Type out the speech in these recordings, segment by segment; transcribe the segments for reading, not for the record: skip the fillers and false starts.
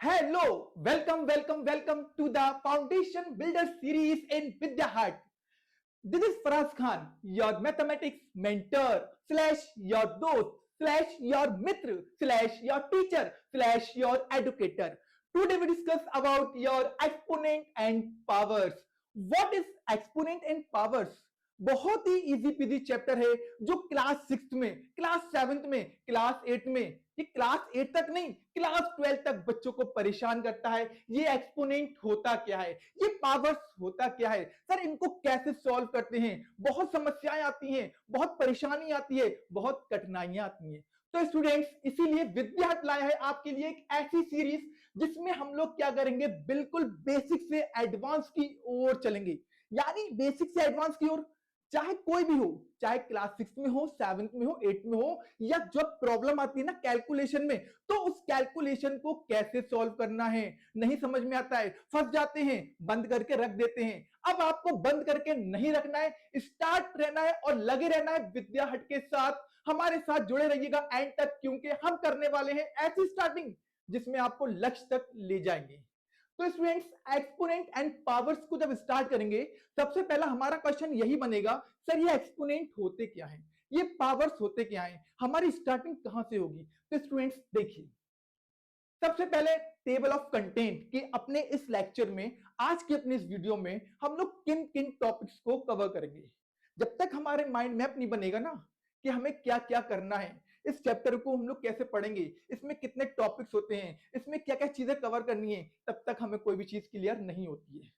Hello, welcome to the Foundation Builder series in Vidya Hut. This is Faraz Khan, your mathematics mentor slash your dost slash your mitra slash your teacher slash your educator. Today we discuss about your exponent and powers. What is exponent and powers? बहुत ही easy PG chapter है जो class 6 में, class 7 में, class 8 में, ये class 8 तक नहीं, class 12 तक बच्चों को परेशान करता है। ये एक्सपोनेंट होता क्या है, ये पावर्स होता क्या है, सर इनको कैसे सॉल्व करते हैं। बहुत समस्याएं आती हैं, बहुत परेशानी आती है, बहुत कठिनाइयां आती हैं। तो स्टूडेंट्स, इसीलिए विद्या हट लाया है आपके लिए एक ऐसी सीरीज जिसमें हम लोग क्या करेंगे, बिल्कुल बेसिक से एडवांस की ओर चलेंगे। यानी बेसिक से एडवांस की ओर, चाहे कोई भी हो, चाहे क्लास 6 में हो, 7 में हो, 8 में हो, या जब प्रॉब्लम आती है ना कैलकुलेशन में, तो उस कैलकुलेशन को कैसे सॉल्व करना है नहीं समझ में आता है, फंस जाते हैं, बंद करके रख देते हैं। अब आपको बंद करके नहीं रखना है, स्टार्ट रहना है और लगे रहना है विद्या हट के साथ। हमारे साथ जुड़े रहिएगा एंड तक, क्योंकि हम करने वाले हैं ऐसी स्टार्टिंग जिसमें आपको लक्ष्य तक ले जाएंगे। तो स्टूडेंट्स, एक्सपोनेंट एंड पावर्स को जब स्टार्ट करेंगे, सबसे पहला हमारा क्वेश्चन यही बनेगा, सर ये एक्सपोनेंट होते क्या हैं, ये पावर्स होते क्या हैं, हमारी स्टार्टिंग कहां से होगी। तो स्टूडेंट्स देखिए, सबसे पहले टेबल ऑफ कंटेंट कि अपने इस लेक्चर में, आज की अपने इस वीडियो में हम लोग किन किन टॉपिक्स को कवर करेंगे। जब तक हमारे माइंड मैप नहीं बनेगा ना कि हमें क्या क्या करना है, इस चैप्टर को हम लोग कैसे पढ़ेंगे, इसमें कितने टॉपिक्स होते हैं, इसमें क्या क्या चीजें कवर करनी है, तब तक हमें कोई भी चीज क्लियर नहीं होती है।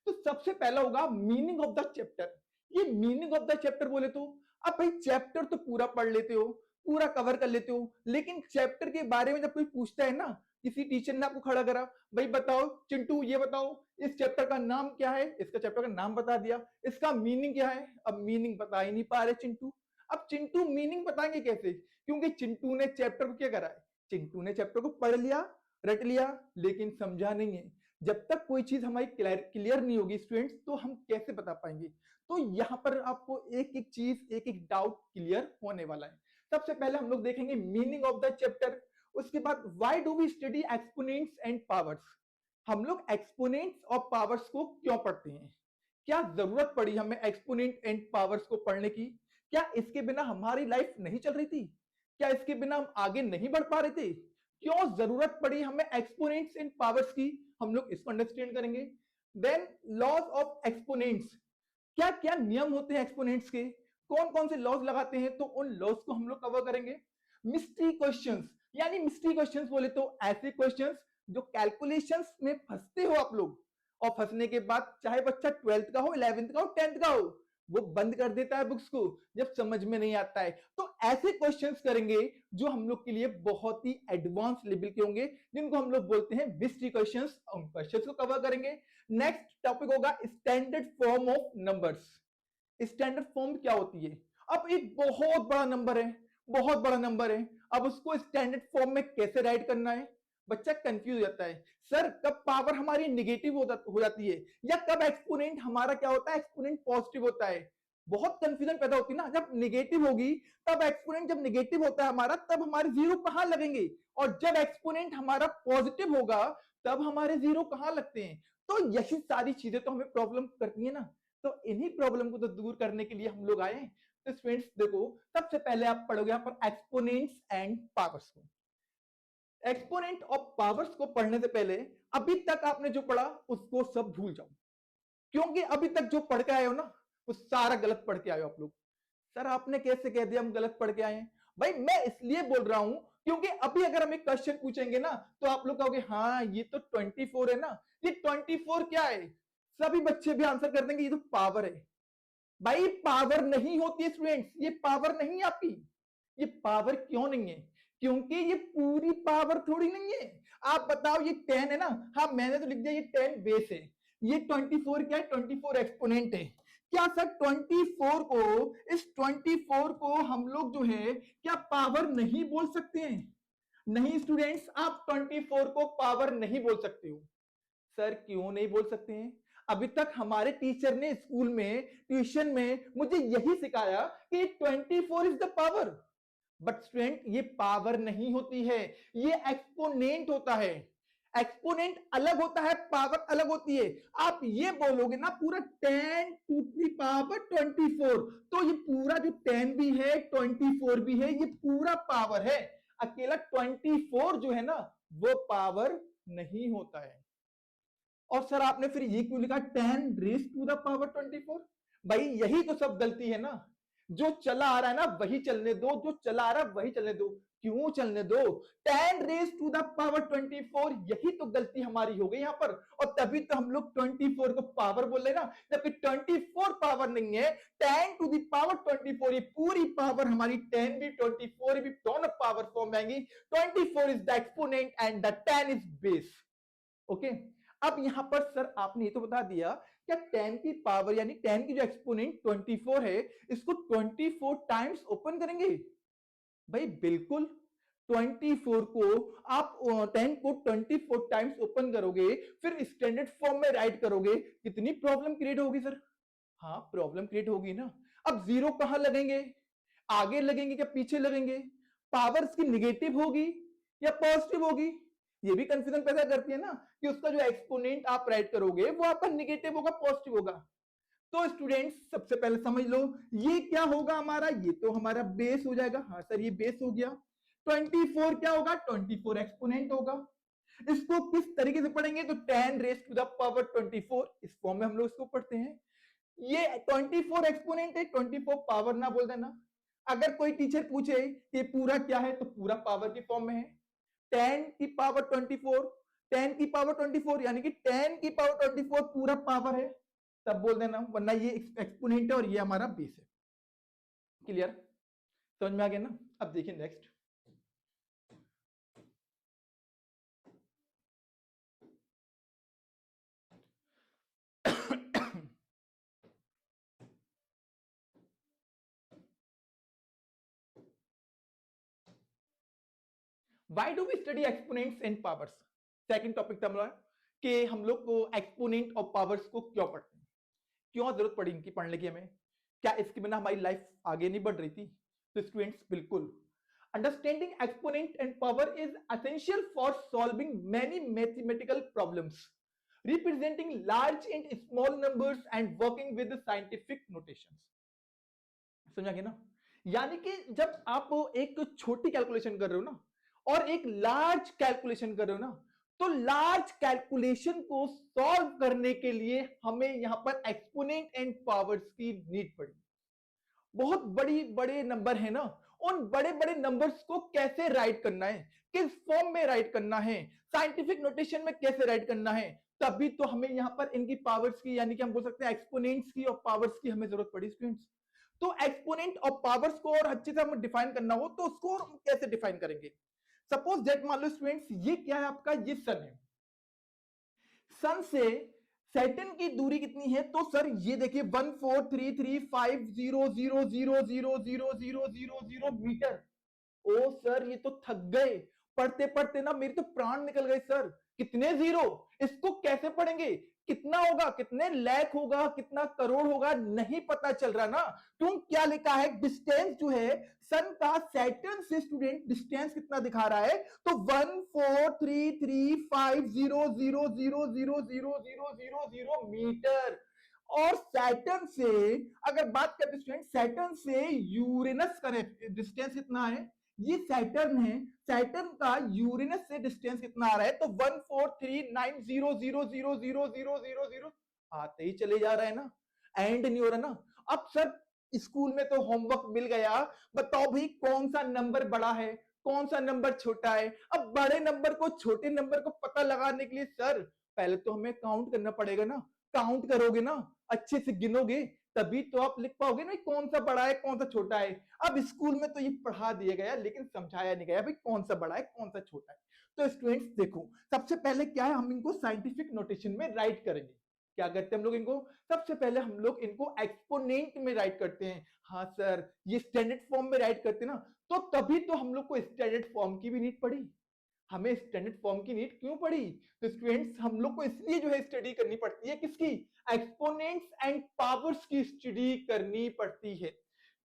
तो सबसे पहला होगा मीनिंग ऑफ द चैप्टर। ये मीनिंग ऑफ द चैप्टर बोले तो, अब भाई चैप्टर तो पूरा पढ़ लेते हो, पूरा कवर कर लेते हो, लेकिन चैप्टर के बारे में जब कोई पूछता है ना, किसी टीचर ने आपको खड़ा करा, भाई बताओ चिंटू ये बताओ इस चैप्टर का नाम क्या है, इसका चैप्टर का नाम बता दिया, इसका मीनिंग क्या है। अब मीनिंग बता ही नहीं पा रहे चिंटू। अब चिंटू मीनिंग बताएंगे कैसे, क्योंकि चिंटू ने चैप्टर को क्या करा है, चिंटू ने चैप्टर को पढ़ लिया, रट लिया, लेकिन समझा नहीं है। जब तक कोई चीज हमारी क्लियर नहीं होगी स्टूडेंट्स, तो हम कैसे बता पाएंगे। तो यहां पर आपको एक एक चीज, एक एक डाउट क्लियर होने वाला है। सबसे पहले हम लोग देखेंगे मीनिंग ऑफ द चैप्टर, उसके बाद why do we study exponents and powers. हम लोग एक्सपोनेंट्स और पावर्स को क्यों पढ़ते हैं, क्या जरूरत पड़ी हमें एक्सपोनेंट एंड पावर्स को पढ़ने की, क्या इसके बिना हमारी लाइफ नहीं चल रही थी, क्या इसके बिना हम आगे नहीं बढ़ पा रहे थे, क्यों जरूरत पड़ी हमें एक्सपोनेंट्स एंड पावर्स की, हम लोग इसको अंडरस्टैंड करेंगे। देन लॉज ऑफ एक्सपोनेंट्स, क्या क्या नियम होते हैं एक्सपोनेंट्स के, कौन कौन से लॉज लगाते हैं, तो उन लॉज को हम लोग कवर करेंगे। मिस्ट्री क्वेश्चंस, यानी मिस्ट्री क्वेश्चंस बोले तो ऐसे क्वेश्चंस जो कैलकुलेशंस में फंसते हो आप लोग, और फंसने के बाद चाहे बच्चा 12th का हो, 11th का हो, 10th का हो, वो बंद कर देता है बुक्स को जब समझ में नहीं आता है। तो ऐसे क्वेश्चंस करेंगे जो हम लोग के लिए बहुत ही एडवांस लेवल के होंगे, जिनको हम लोग बोलते हैं मिस्ट्री क्वेश्चंस। उन क्वेश्चंस को कवर करेंगे। नेक्स्ट टॉपिक होगा standard form of numbers. Standard form क्या होती है। अब एक बहुत बड़ा नंबर है, बहुत बड़ा नंबर है, अब उसको स्टैंडर्ड फॉर्म में कैसे राइट करना है, बच्चा कंफ्यूज हो जाता है। सर कब पावर हमारी निगेटिव हो जाती है, या कब एक्सपोनेंट हमारा क्या होता है, एक्सपोनेंट पॉजिटिव होता है। बहुत कंफ्यूजन पैदा होती है ना, जब निगेटिव होगी तब एक्सपोनेंट, जब निगेटिव होता है हमारा तब हमारे जीरो कहां लगेंगे, और जब एक्सपोनेंट हमारा पॉजिटिव होगा तब हमारे जीरो कहां लगते हैं। तो यही सारी चीजें तो हमें प्रॉब्लम करती है ना। तो इन्हीं प्रॉब्लम को तो दूर करने के लिए हम लोग आए। तो स्टूडेंट्स देखो, सबसे पहले आप पढ़ोगे यहां पर एक्सपोनेंट्स एंड पावर्स को। एक्सपोनेंट और पावर्स को पढ़ने से पहले अभी तक आपने जो पढ़ा उसको सब भूल जाओ, क्योंकि अभी तक जो पढ़ के आए हो ना वो सारा गलत पढ़ के आए हो आप लोग। सर आपने कैसे कह दिया हम गलत पढ़ के आए हैं। भाई मैं इसलिए बोल रहा हूं क्योंकि अभी अगर हम एक क्वेश्चन पूछेंगे ना, तो आप लोग कहोगे हाँ ये तो 24 है ना, ये 24 क्या है, सभी बच्चे भी आंसर कर देंगे ये तो पावर है। भाई पावर नहीं होती है स्टूडेंट्स, ये पावर नहीं है आपकी। ये पावर क्यों नहीं है, क्योंकि ये पूरी पावर थोड़ी नहीं है। आप बताओ ये 10 है ना, हाँ मैंने तो लिख दिया ये 10 बेस है, ये 24 क्या है, 24 एक्सपोनेंट है। क्या सर 24 को, इस 24 को हम लोग जो है क्या पावर नहीं बोल सकते हैं। नहीं स्टूडेंट्स, आप 24 को पावर नहीं बोल सकते हो। सर क्यों नहीं बोल सकते हैं, अभी तक हमारे टीचर ने स्कूल में, ट्यूशन में मुझे यही सिखाया कि 24 is the power. But student ये पावर नहीं होती है, ये एक्सपोनेंट होता है। एक्सपोनेंट अलग होता है, पावर अलग होती है। आप ये बोलोगे ना पूरा 10 टू द पावर 24, तो ये पूरा जो 10 भी है 24 भी है, ये पूरा पावर है। अकेला 24 जो है ना वो पावर नहीं होता है। और सर आपने फिर ये क्यों लिखा 10 रेज टू द पावर 24? भाई यही तो सब गलती है ना, जो चला आ रहा है ना वही चलने दो, जो चला आ रहा है वही चलने दो। क्यों चलने दो? 10 रेज टू द पावर 24, यही तो गलती हमारी हो गई यहाँ पर। और तभी तो हम लोग 24 को पावर बोल रहे ना, जबकि 24 पावर नहीं है, 10 टू द पावर 24, ये पूरी पावर हमारी 10 भी 24 भी दोनों पावर फॉर्म आएंगी। 24 is the exponent and the 10 is base. Okay, अब यहां पर सर आपने ये तो बता दिया क्या 10 की पावर यानी 10 की जो एक्सपोनेंट 24 है इसको 24 टाइम्स ओपन करेंगे? भाई बिल्कुल, 24 को आप 10 को 24 टाइम्स ओपन करोगे, फिर स्टैंडर्ड फॉर्म में राइट करोगे, कितनी प्रॉब्लम क्रिएट होगी सर? हाँ प्रॉब्लम क्रिएट होगी ना। अब जीरो कहां लगेंगे? आगे लगेंगे क्या पीछे लगेंगे? पावर्स की निगेटिव होगी या पॉजिटिव होगी? ये भी कंफ्यूजन पैदा करती है ना कि उसका जो एक्सपोनेंट आप राइट करोगे वो आपका निगेटिव होगा पॉजिटिव होगा। तो स्टूडेंट्स सबसे पहले समझ लो ये क्या होगा हमारा, ये तो हमारा बेस हो जाएगा। हाँ सर ये बेस हो गया। 24 क्या होगा? 24 एक्सपोनेंट होगा। इसको किस तरीके से पढ़ेंगे? तो 10 रेज टू द पावर 24 इस फॉर्म में हम लोग इसको पढ़ते हैं। ये 24 एक्सपोनेंट है, 24 पावर ना बोल देना। अगर कोई टीचर पूछे कि पूरा क्या है तो पूरा पावर की फॉर्म में है। 10 की पावर 24, 10 की पावर 24 यानी कि 10 की पावर 24 पूरा पावर है, तब बोल देना, वरना ये एक्सपोनेंट है और ये हमारा बेस है। क्लियर? समझ में आ गया ना? अब देखिए next. Why do we study exponents and powers? Second topic था हमारा कि हम लोग को एक्सपोनेंट और पावर्स को क्यों पढ़ते हैं, क्यों जरूरत पड़ी इनकी पढ़ने की हमें, क्या इसके बिना हमारी लाइफ आगे नहीं बढ़ रही थी? तो स्टूडेंट्स बिल्कुल, understanding exponent and power is essential for solving many mathematical problems representing large and small numbers and working with the scientific notations। समझा गया ना? यानी कि जब आप एक छोटी कैलकुलेशन कर रहे हो ना और एक लार्ज कैलकुलेशन कर रहे हो ना, तो लार्ज कैलकुलेशन को सॉल्व करने के लिए हमें यहां पर एक्सपोनेंट एंड पावर्स की नीड पड़ी। बहुत बड़ी बड़े नंबर है ना, उन बड़े बड़े नंबर्स को कैसे राइट करना है, किस फॉर्म में राइट करना है, साइंटिफिक नोटेशन में कैसे राइट करना है, तभी तो हमें यहां पर इनकी पावर्स की यानी कि हम बोल सकते हैं एक्सपोनेंट्स की और पावर्स की हमें जरूरत पड़ी स्टूडेंट्स। तो एक्सपोनेंट और पावर्स को और अच्छे से हमें डिफाइन करना हो तो उसको हम कैसे डिफाइन करेंगे? सपोज दैट मान लो स्टूडेंट्स ये क्या है आपका, ये सन है। सन से सैटर्न की दूरी कितनी है? तो सर ये देखिए 14335000000000 मीटर। ओ सर ये तो थक गए, पढ़ते पढ़ते ना मेरे तो प्राण निकल गए सर। कितने जीरो, इसको कैसे पढ़ेंगे? कितना होगा, कितने लाख होगा, कितना करोड़ होगा, नहीं पता चल रहा ना। तुम क्या लिखा है, डिस्टेंस जो है सन का सैटर्न से स्टूडेंट डिस्टेंस कितना दिखा रहा है? तो 143350000000 मीटर। और सैटर्न से अगर बात करते स्टूडेंट, सैटर्न से यूरेनस का डिस्टेंस कितना है? ये सैटर्न है, सैटर्न का यूरेनस से डिस्टेंस कितना आ रहा है? तो 1439000000 आते ही चले जा रहा है ना, एंड नहीं हो रहा ना। अब सर स्कूल में तो होमवर्क मिल गया, बताओ भाई कौन सा नंबर बड़ा है, कौन सा नंबर छोटा है? अब बड़े नंबर को छोटे नंबर को पता लगाने के लिए सर पहले तो हमें काउंट करना पड़ेगा ना। काउंट करोगे ना, अच्छे से गिनोगे, तभी तो आप लिख पाओगे ना कौन सा बड़ा है कौन सा छोटा है। अब स्कूल में तो ये पढ़ा दिया गया लेकिन समझाया नहीं गया भाई कौन सा बड़ा है कौन सा छोटा है। तो स्टूडेंट्स देखो, सबसे पहले क्या है, हम इनको साइंटिफिक नोटेशन में राइट करेंगे। क्या करते हैं हम लोग इनको? सबसे पहले हम लोग इनको एक्सपोनेंट में राइट करते हैं। हाँ सर ये स्टैंडर्ड फॉर्म में राइट करते हैं ना, तो तभी तो हम लोग को स्टैंडर्ड फॉर्म की भी नीड पड़ी। हमें स्टैंडर्ड फॉर्म की नीड क्यों पड़ी? तो स्टूडेंट्स हम लोग को इसलिए जो है स्टडी करनी पड़ती है, किसकी? एक्सपोनेंट्स एंड पावर्स की स्टडी करनी पड़ती है।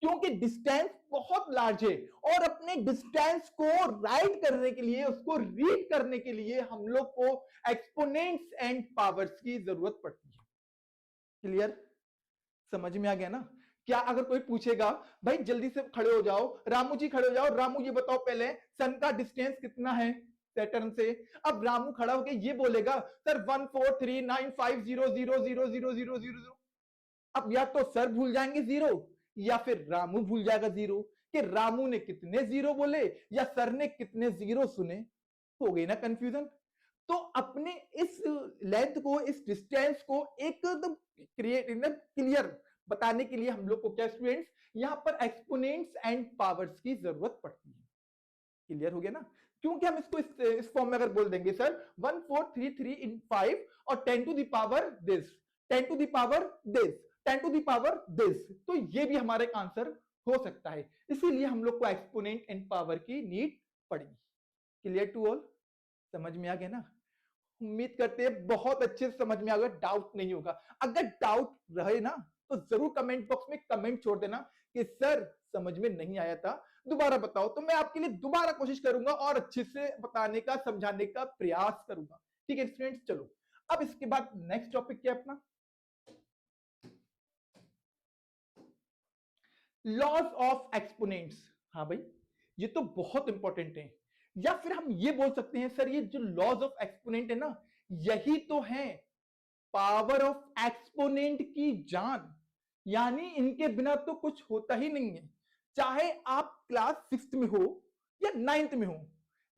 क्योंकि डिस्टेंस बहुत लार्ज है और अपने डिस्टेंस को राइट करने के लिए, उसको रीड करने के लिए हम लोग को एक्सपोनेंट्स एंड पावर्स की जरूरत पड़ती है। क्लियर? समझ में आ गया ना? क्या अगर कोई पूछेगा भाई जल्दी से खड़े हो जाओ, रामू जी खड़े हो जाओ, रामू ये बताओ पहले सन का डिस्टेंस कितना है सैटर्न से। अब रामू खड़ा होकर ये बोलेगा सर 143950000000। अब या तो सर भूल जाएंगे जीरो या फिर रामू भूल जाएगा जीरो, कि रामू ने कितने जीरो बोले या सर ने कितने जीरो सुने। हो गई ना कंफ्यूजन? तो अपने इस लेंथ को, इस डिस्टेंस को एकदम क्लियर बताने के लिए हम लोग को क्या स्टूडेंट्स, यहां पर एक्सपोनेंट्स एंड पावर्स की जरूरत पड़ती है। क्लियर हो गया ना? क्योंकि हम इसको इस फॉर्म में अगर बोल देंगे सर 1433 इन 5 और 10 to the power this, 10 to the power this, 10 to the power this, तो ये भी हमारा एक आंसर हो सकता है। इसीलिए हम लोग को एक्सपोनेंट एंड पावर की नीड पड़ेगी। Clear to all? समझ में आ गया ना? उम्मीद करते हैं बहुत अच्छे से समझ में आ गया, डाउट नहीं होगा। अगर डाउट रहे ना तो जरूर कमेंट बॉक्स में कमेंट छोड़ देना कि सर समझ में नहीं आया था, दोबारा बताओ, तो मैं आपके लिए दोबारा कोशिश करूंगा और अच्छे से बताने का, समझाने का प्रयास करूंगा। ठीक है स्टूडेंट्स, चलो अब इसके बाद नेक्स्ट टॉपिक क्या अपना, लॉज ऑफ एक्सपोनेंट्स। हाँ भाई ये तो बहुत इंपॉर्टेंट है, या फिर हम ये बोल सकते हैं सर ये जो लॉज ऑफ एक्सपोनेंट है ना, यही तो है पावर ऑफ एक्सपोनेंट की जान। यानी इनके बिना तो कुछ होता ही नहीं है। चाहे आप क्लास 6th में हो या 9th में हो,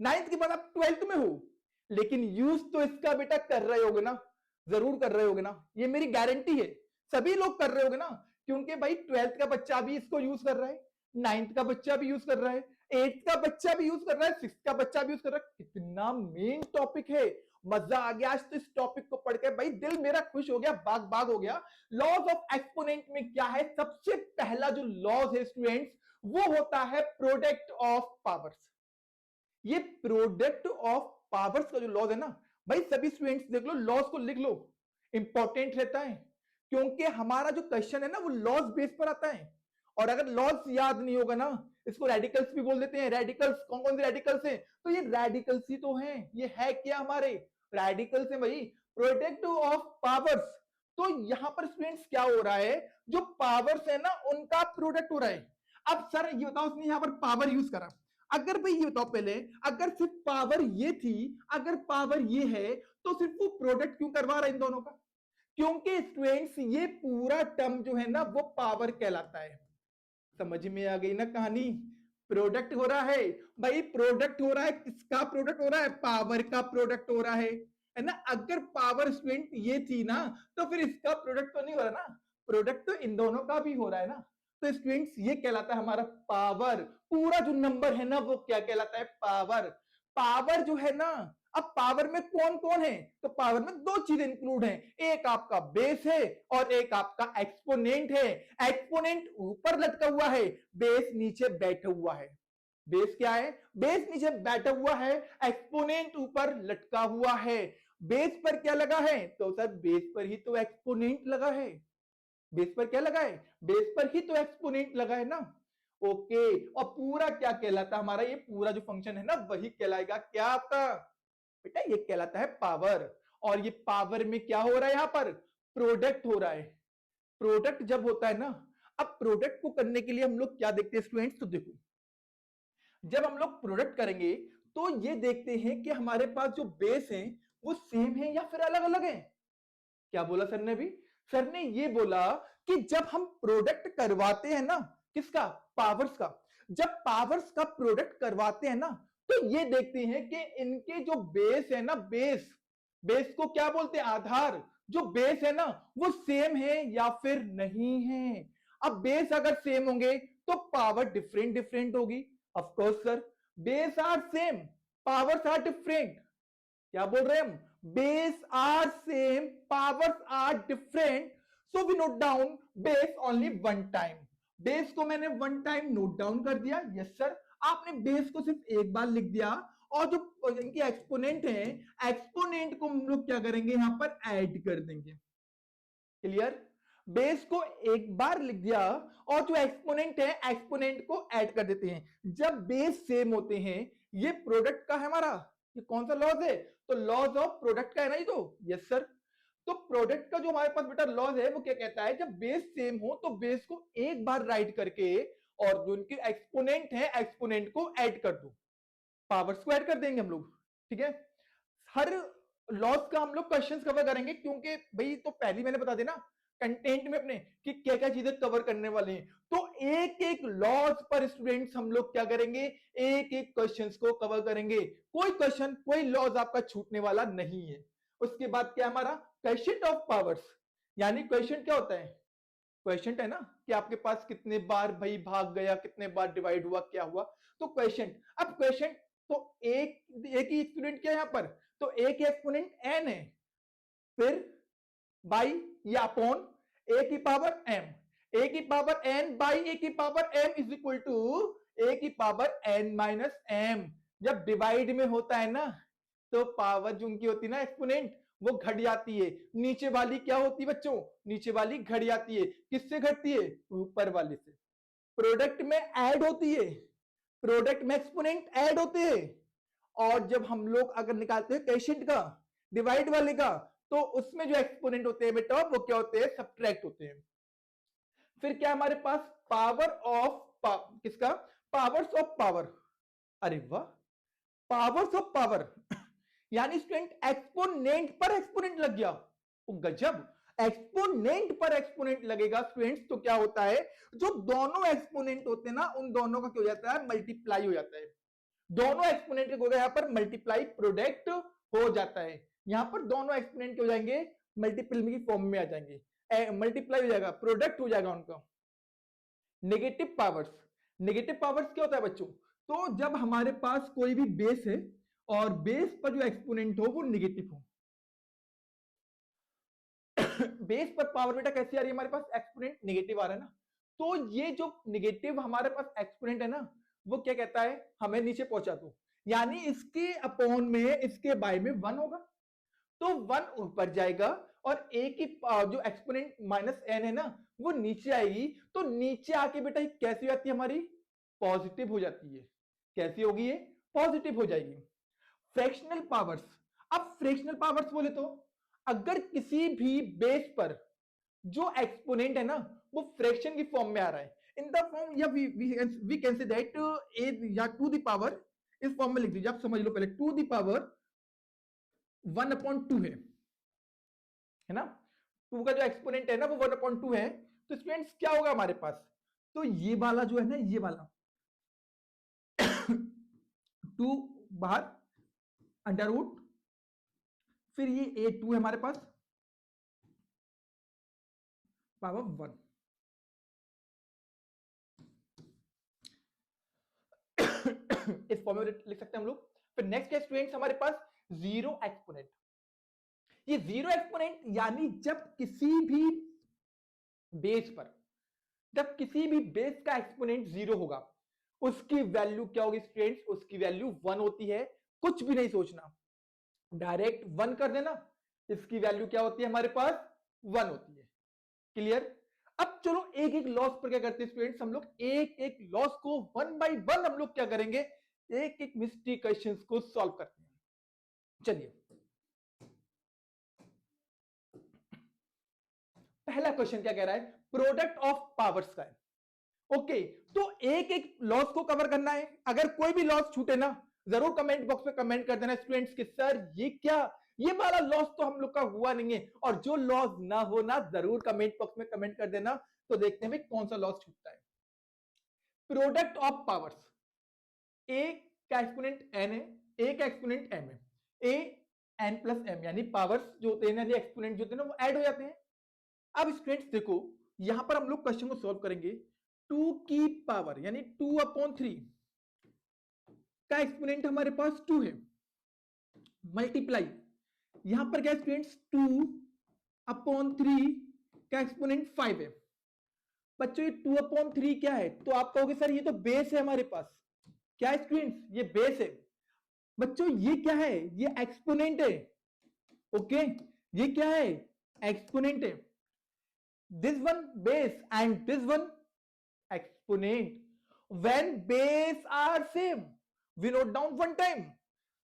9th के बाद आप 12th में हो, लेकिन यूज तो इसका बेटा कर रहे होगे ना, जरूर कर रहे होगे ना, ये मेरी गारंटी है। सभी लोग कर रहे होगे ना, क्योंकि भाई 12th का बच्चा भी इसको यूज कर रहा है, 9th का बच्चा भी यूज कर रहा है, 8th का बच्चा भी यूज कर रहा है, 6th का बच्चा भी यूज कर रहा है। कितना मेन टॉपिक है, मजा आ गया आज तो इस टॉपिक को पढ़ के, भाई दिल मेरा खुश हो गया, बाग बाग हो गया। लॉज ऑफ एक्सपोनेंट में क्या है, सबसे पहला जो लॉज है स्टूडेंट्स, वो होता है प्रोडक्ट ऑफ पावर्स। ये प्रोडक्ट ऑफ पावर्स का जो लॉज है ना, भाई सभी स्टूडेंट्स देख लो, लॉज को लिख लो, इंपॉर्टेंट रहता है, क्योंकि हमारा जो क्वेश्चन है ना वो लॉज बेस पर आता है। और अगर लॉज याद नहीं होगा ना, इसको रेडिकल्स भी बोल देते हैं। रेडिकल्स कौन कौन से रेडिकल्स हैं, तो ये रेडिकल्स ही तो हैं। ये है क्या, हमारे रेडिकल्स हैं भाई, प्रोडक्ट ऑफ पावर्स। तो यहां पर स्टूडेंट्स क्या हो रहा है, जो पावर्स है ना उनका प्रोडक्ट हो रहा है। अब सर ये बताओ, उसने यहां पर पावर यूज करा, अगर भाई ये बताओ पहले, अगर सिर्फ पावर ये थी, अगर पावर ये है, तो सिर्फ वो प्रोडक्ट क्यों करवा रहा है इन दोनों का, क्योंकि स्टूडेंट्स ये पूरा टर्म जो है ना वो पावर कहलाता है। समझ में आ गई ना कहानी? प्रोडक्ट हो रहा है भाई, प्रोडक्ट हो रहा है, किसका प्रोडक्ट हो रहा है, पावर का प्रोडक्ट हो रहा है ना। अगर पावर स्टूडेंट ये थी ना, तो फिर इसका प्रोडक्ट तो नहीं हो रहा ना, प्रोडक्ट तो इन दोनों का भी हो रहा है ना। तो स्टूडेंट्स ये कहलाता है हमारा पावर। पूरा जो नंबर है ना वो क्या कहलाता है, पावर। पावर जो है ना, अब पावर में कौन कौन है, तो पावर में दो चीजें इंक्लूड हैं, एक आपका बेस है और एक आपका एक्सपोनेंट है। एक्सपोनेंट ऊपर लटका हुआ है, बेस नीचे बैठा हुआ है। बेस क्या है, बेस नीचे बैठा हुआ है, एक्सपोनेंट ऊपर लटका हुआ है। बेस पर क्या लगा है, तो सर बेस पर ही तो एक्सपोनेंट लगा है। बेस पर क्या लगा है, बेस पर ही तो एक्सपोनेंट लगा है ना। ओके, और पूरा क्या कहलाता है हमारा, ये पूरा जो फंक्शन है ना वही कहलाएगा क्या आपका, बेटा ये कहलाता है पावर। और ये पावर में क्या हो रहा है, यहां पर प्रोडक्ट हो रहा है। प्रोडक्ट जब होता है ना, अब प्रोडक्ट को करने के लिए हम लोग क्या देखते हैं स्टूडेंट्स, तो देखो जब हम लोग प्रोडक्ट करेंगे तो ये देखते हैं कि हमारे पास जो बेस है वो सेम है या फिर अलग अलग है। क्या बोला सर ने भी, सर ने ये बोला कि जब हम प्रोडक्ट करवाते हैं ना, किसका, पावर्स का, जब पावर्स का प्रोडक्ट करवाते हैं ना, तो ये देखते हैं कि इनके जो बेस है ना, बेस, बेस को क्या बोलते हैं, आधार, जो बेस है ना वो सेम है या फिर नहीं है। अब बेस अगर सेम होंगे तो पावर डिफरेंट डिफरेंट होगी। Of course sir, base are same, powers are different. क्या बोल रहे हैं हम, base are same, powers are different, so we note down base only one time. Base को मैंने वन टाइम नोट डाउन कर दिया, यस सर। आपने बेस को सिर्फ एक बार लिख दिया, और जो इनके एक्सपोनेंट है, एक्सपोनेंट को हम लोग क्या करेंगे, यहां पर ऐड कर देंगे। क्लियर? बेस को एक बार लिख दिया और जो एक्सपोनेंट है एक्सपोनेंट को ऐड कर देते हैं। जब बेस सेम होते हैं, ये प्रोडक्ट का है हमारा, ये कौन सा लॉज है? तो लॉज ऑफ प्रोडक्ट का है ना ये तो। Yes sir. तो प्रोडक्ट का जो हमारे पास बेटा लॉज है वो क्या कहता है, जब बेस सेम हो तो बेस को एक बार राइट करके और जो उनके एक्सपोनेंट है एक्सपोनेंट को ऐड कर दो, पावर्स को ऐड कर देंगे हम लोग। ठीक है, हर लॉस का हम लोग क्वेश्चंस कवर करेंगे, क्योंकि भाई तो पहले मैंने बता देना कंटेंट में अपने कि क्या क्या चीजें कवर करने वाले हैं। तो एक एक लॉस पर स्टूडेंट्स हम लोग क्या करेंगे, एक एक क्वेश्चंस को कवर करेंगे। कोई क्वेश्चन कोई लॉस आपका छूटने वाला नहीं है। उसके बाद क्या हमारा क्वेश्चन ऑफ पावर्स, यानी क्वेश्चन क्या होता है, क्वेश्चन है ना कि आपके पास कितने बार भाई भाग गया, कितने बार डिवाइड हुआ, क्या हुआ, तो क्वेश्चन। अब क्वेश्चन तो एक ही स्टूडेंट क्या है यहाँ पर, तो एक एक्सपोनेंट n है, फिर बाई या अपॉन a की पावर m, a की पावर n बाई a की power m is equal to a की पावर n माइनस m। जब डिवाइड में होता है ना तो पावर जो उनकी होती है ना एक्सपोनेंट, वो घट जाती है। नीचे वाली क्या होती है बच्चों, नीचे वाली घट जाती है। किससे घटती है, ऊपर वाले से। प्रोडक्ट में ऐड होती है, प्रोडक्ट में एक्सपोनेंट ऐड होते हैं, और जब हम लोग अगर निकालते हैं क्वोशिएंट का डिवाइड वाले का, तो उसमें जो एक्सपोनेंट होते हैं बेटा वो क्या होते हैं, सब्ट्रैक्ट होते हैं। फिर क्या हमारे पास पावर ऑफ किसका, पावर्स ऑफ पावर। अरे वाह, पावर्स ऑफ पावर यानी स्टूडेंट एक्सपोनेंट पर एक्सपोनेंट लग गया, वो गजब। एक्सपोनेंट पर एक्सपोनेंट लगेगा स्टूडेंट्स तो क्या होता है, जो दोनों एक्सपोनेंट होते हैं ना उन दोनों का क्या हो जाता है, मल्टीप्लाई हो जाता है। दोनों एक्सपोनेंट के यहां पर मल्टीप्लाई प्रोडक्ट हो जाता है। यहां पर दोनों एक्सपोनेंट हो जाएंगे मल्टीपल की फॉर्म में आ जाएंगे, मल्टीप्लाई हो जाएगा, प्रोडक्ट हो जाएगा उनका। नेगेटिव पावर्स, नेगेटिव पावर्स क्या होता है बच्चों, तो जब हमारे पास कोई भी बेस है और बेस पर जो एक्सपोनेंट हो वो नेगेटिव हो। बेस पर पावर बेटा कैसी आ रही है हमारे पास, एक्सपोनेंट नेगेटिव आ रहा है ना, तो ये जो नेगेटिव हमारे पास एक्सपोनेंट है ना, वो क्या कहता है, हमें नीचे पहुंचा दो, यानी इसके अपॉन में इसके बाय में 1 होगा, तो 1 ऊपर जाएगा और ए की जो एक्सपोनेंट माइनस एन है ना वो नीचे आएगी। तो नीचे आके बेटा कैसी हो जाती है हमारी, पॉजिटिव हो जाती है। कैसी होगी ये, पॉजिटिव हो जाएगी। फ्रैक्शनल पावर्स, अब फ्रैक्शनल पावर्स बोले तो अगर किसी भी बेस पर जो एक्सपोनेंट है ना वो फ्रैक्शन की फॉर्म में आ रहा है, इन द फॉर्म या वी कैन से दैट ए या टू द पावर, इस फॉर्म में लिख दीजिए, आप समझ लो पहले, टू द पावर 1/2 है ना, 2 का जो एक्सपोनेंट है ना वो 1/2 है। तो स्टूडेंट्स क्या होगा हमारे पास, तो ये वाला जो है ना, ये वाला 2 बाहर अंडर रूट, फिर ये a2 है हमारे पास पावर 1। इस फॉर्म में लिख सकते हैं हम लोग। फिर नेक्स्ट स्टूडेंट्स हमारे पास जीरो एक्सपोनेंट। ये जीरो एक्सपोनेंट यानी जब किसी भी बेस पर, जब किसी भी बेस का एक्सपोनेंट 0 होगा, उसकी वैल्यू क्या होगी स्टूडेंट्स, उसकी वैल्यू 1 होती है। कुछ भी नहीं सोचना, डायरेक्ट 1 कर देना, इसकी वैल्यू क्या होती है हमारे पास, 1 होती है। क्लियर। अब चलो एक एक लॉस पर क्या करते हैं स्टूडेंट्स, हम लोग एक एक लॉस को 1 बाय 1 हम लोग क्या करेंगे, एक एक मिस्ट्री क्वेश्चंस को सॉल्व करते हैं। चलिए पहला क्वेश्चन क्या कह रहा है, प्रोडक्ट ऑफ पावर्स का है। ओके, तो एक एक लॉस को कवर करना है। अगर कोई भी लॉस छूटे ना जरूर कमेंट बॉक्स में कमेंट कर देना स्टूडेंट्स कि सर ये क्या, ये वाला लॉस तो हम लोग का हुआ नहीं है। और जो लॉस ना हो ना जरूर कमेंट बॉक्स में कमेंट कर देना, तो देखते हैं कौन सा लॉस छूटता है। प्रोडक्ट ऑफ पावर्स, ए का एक्सपोनेंट n है, ए का एक्सपोनेंट m है, ए n प्लस m, यानी पावर्स जो होते हैं ना, एक्सपोनेंट जो होते हैं ना वो ऐड हो जाते हैं। अब स्टूडेंट्स देखो यहां पर हम लोग क्वेश्चन को सॉल्व करेंगे, 2 की पावर यानी 2/3 का एक्सपोनेंट हमारे पास 2 है, मल्टीप्लाई यहां पर क्या स्टूडेंट्स 2/3 का एक्सपोनेंट 5 है। बच्चों ये 2/3 क्या है, तो आप कहोगे सर ये तो बेस है हमारे पास। क्या है स्टूडेंट्स, ये बेस है। बच्चों ये क्या है, ये एक्सपोनेंट है। ओके, ये क्या है, एक्सपोनेंट है। this one base and this one exponent. When base are same, we note down one time.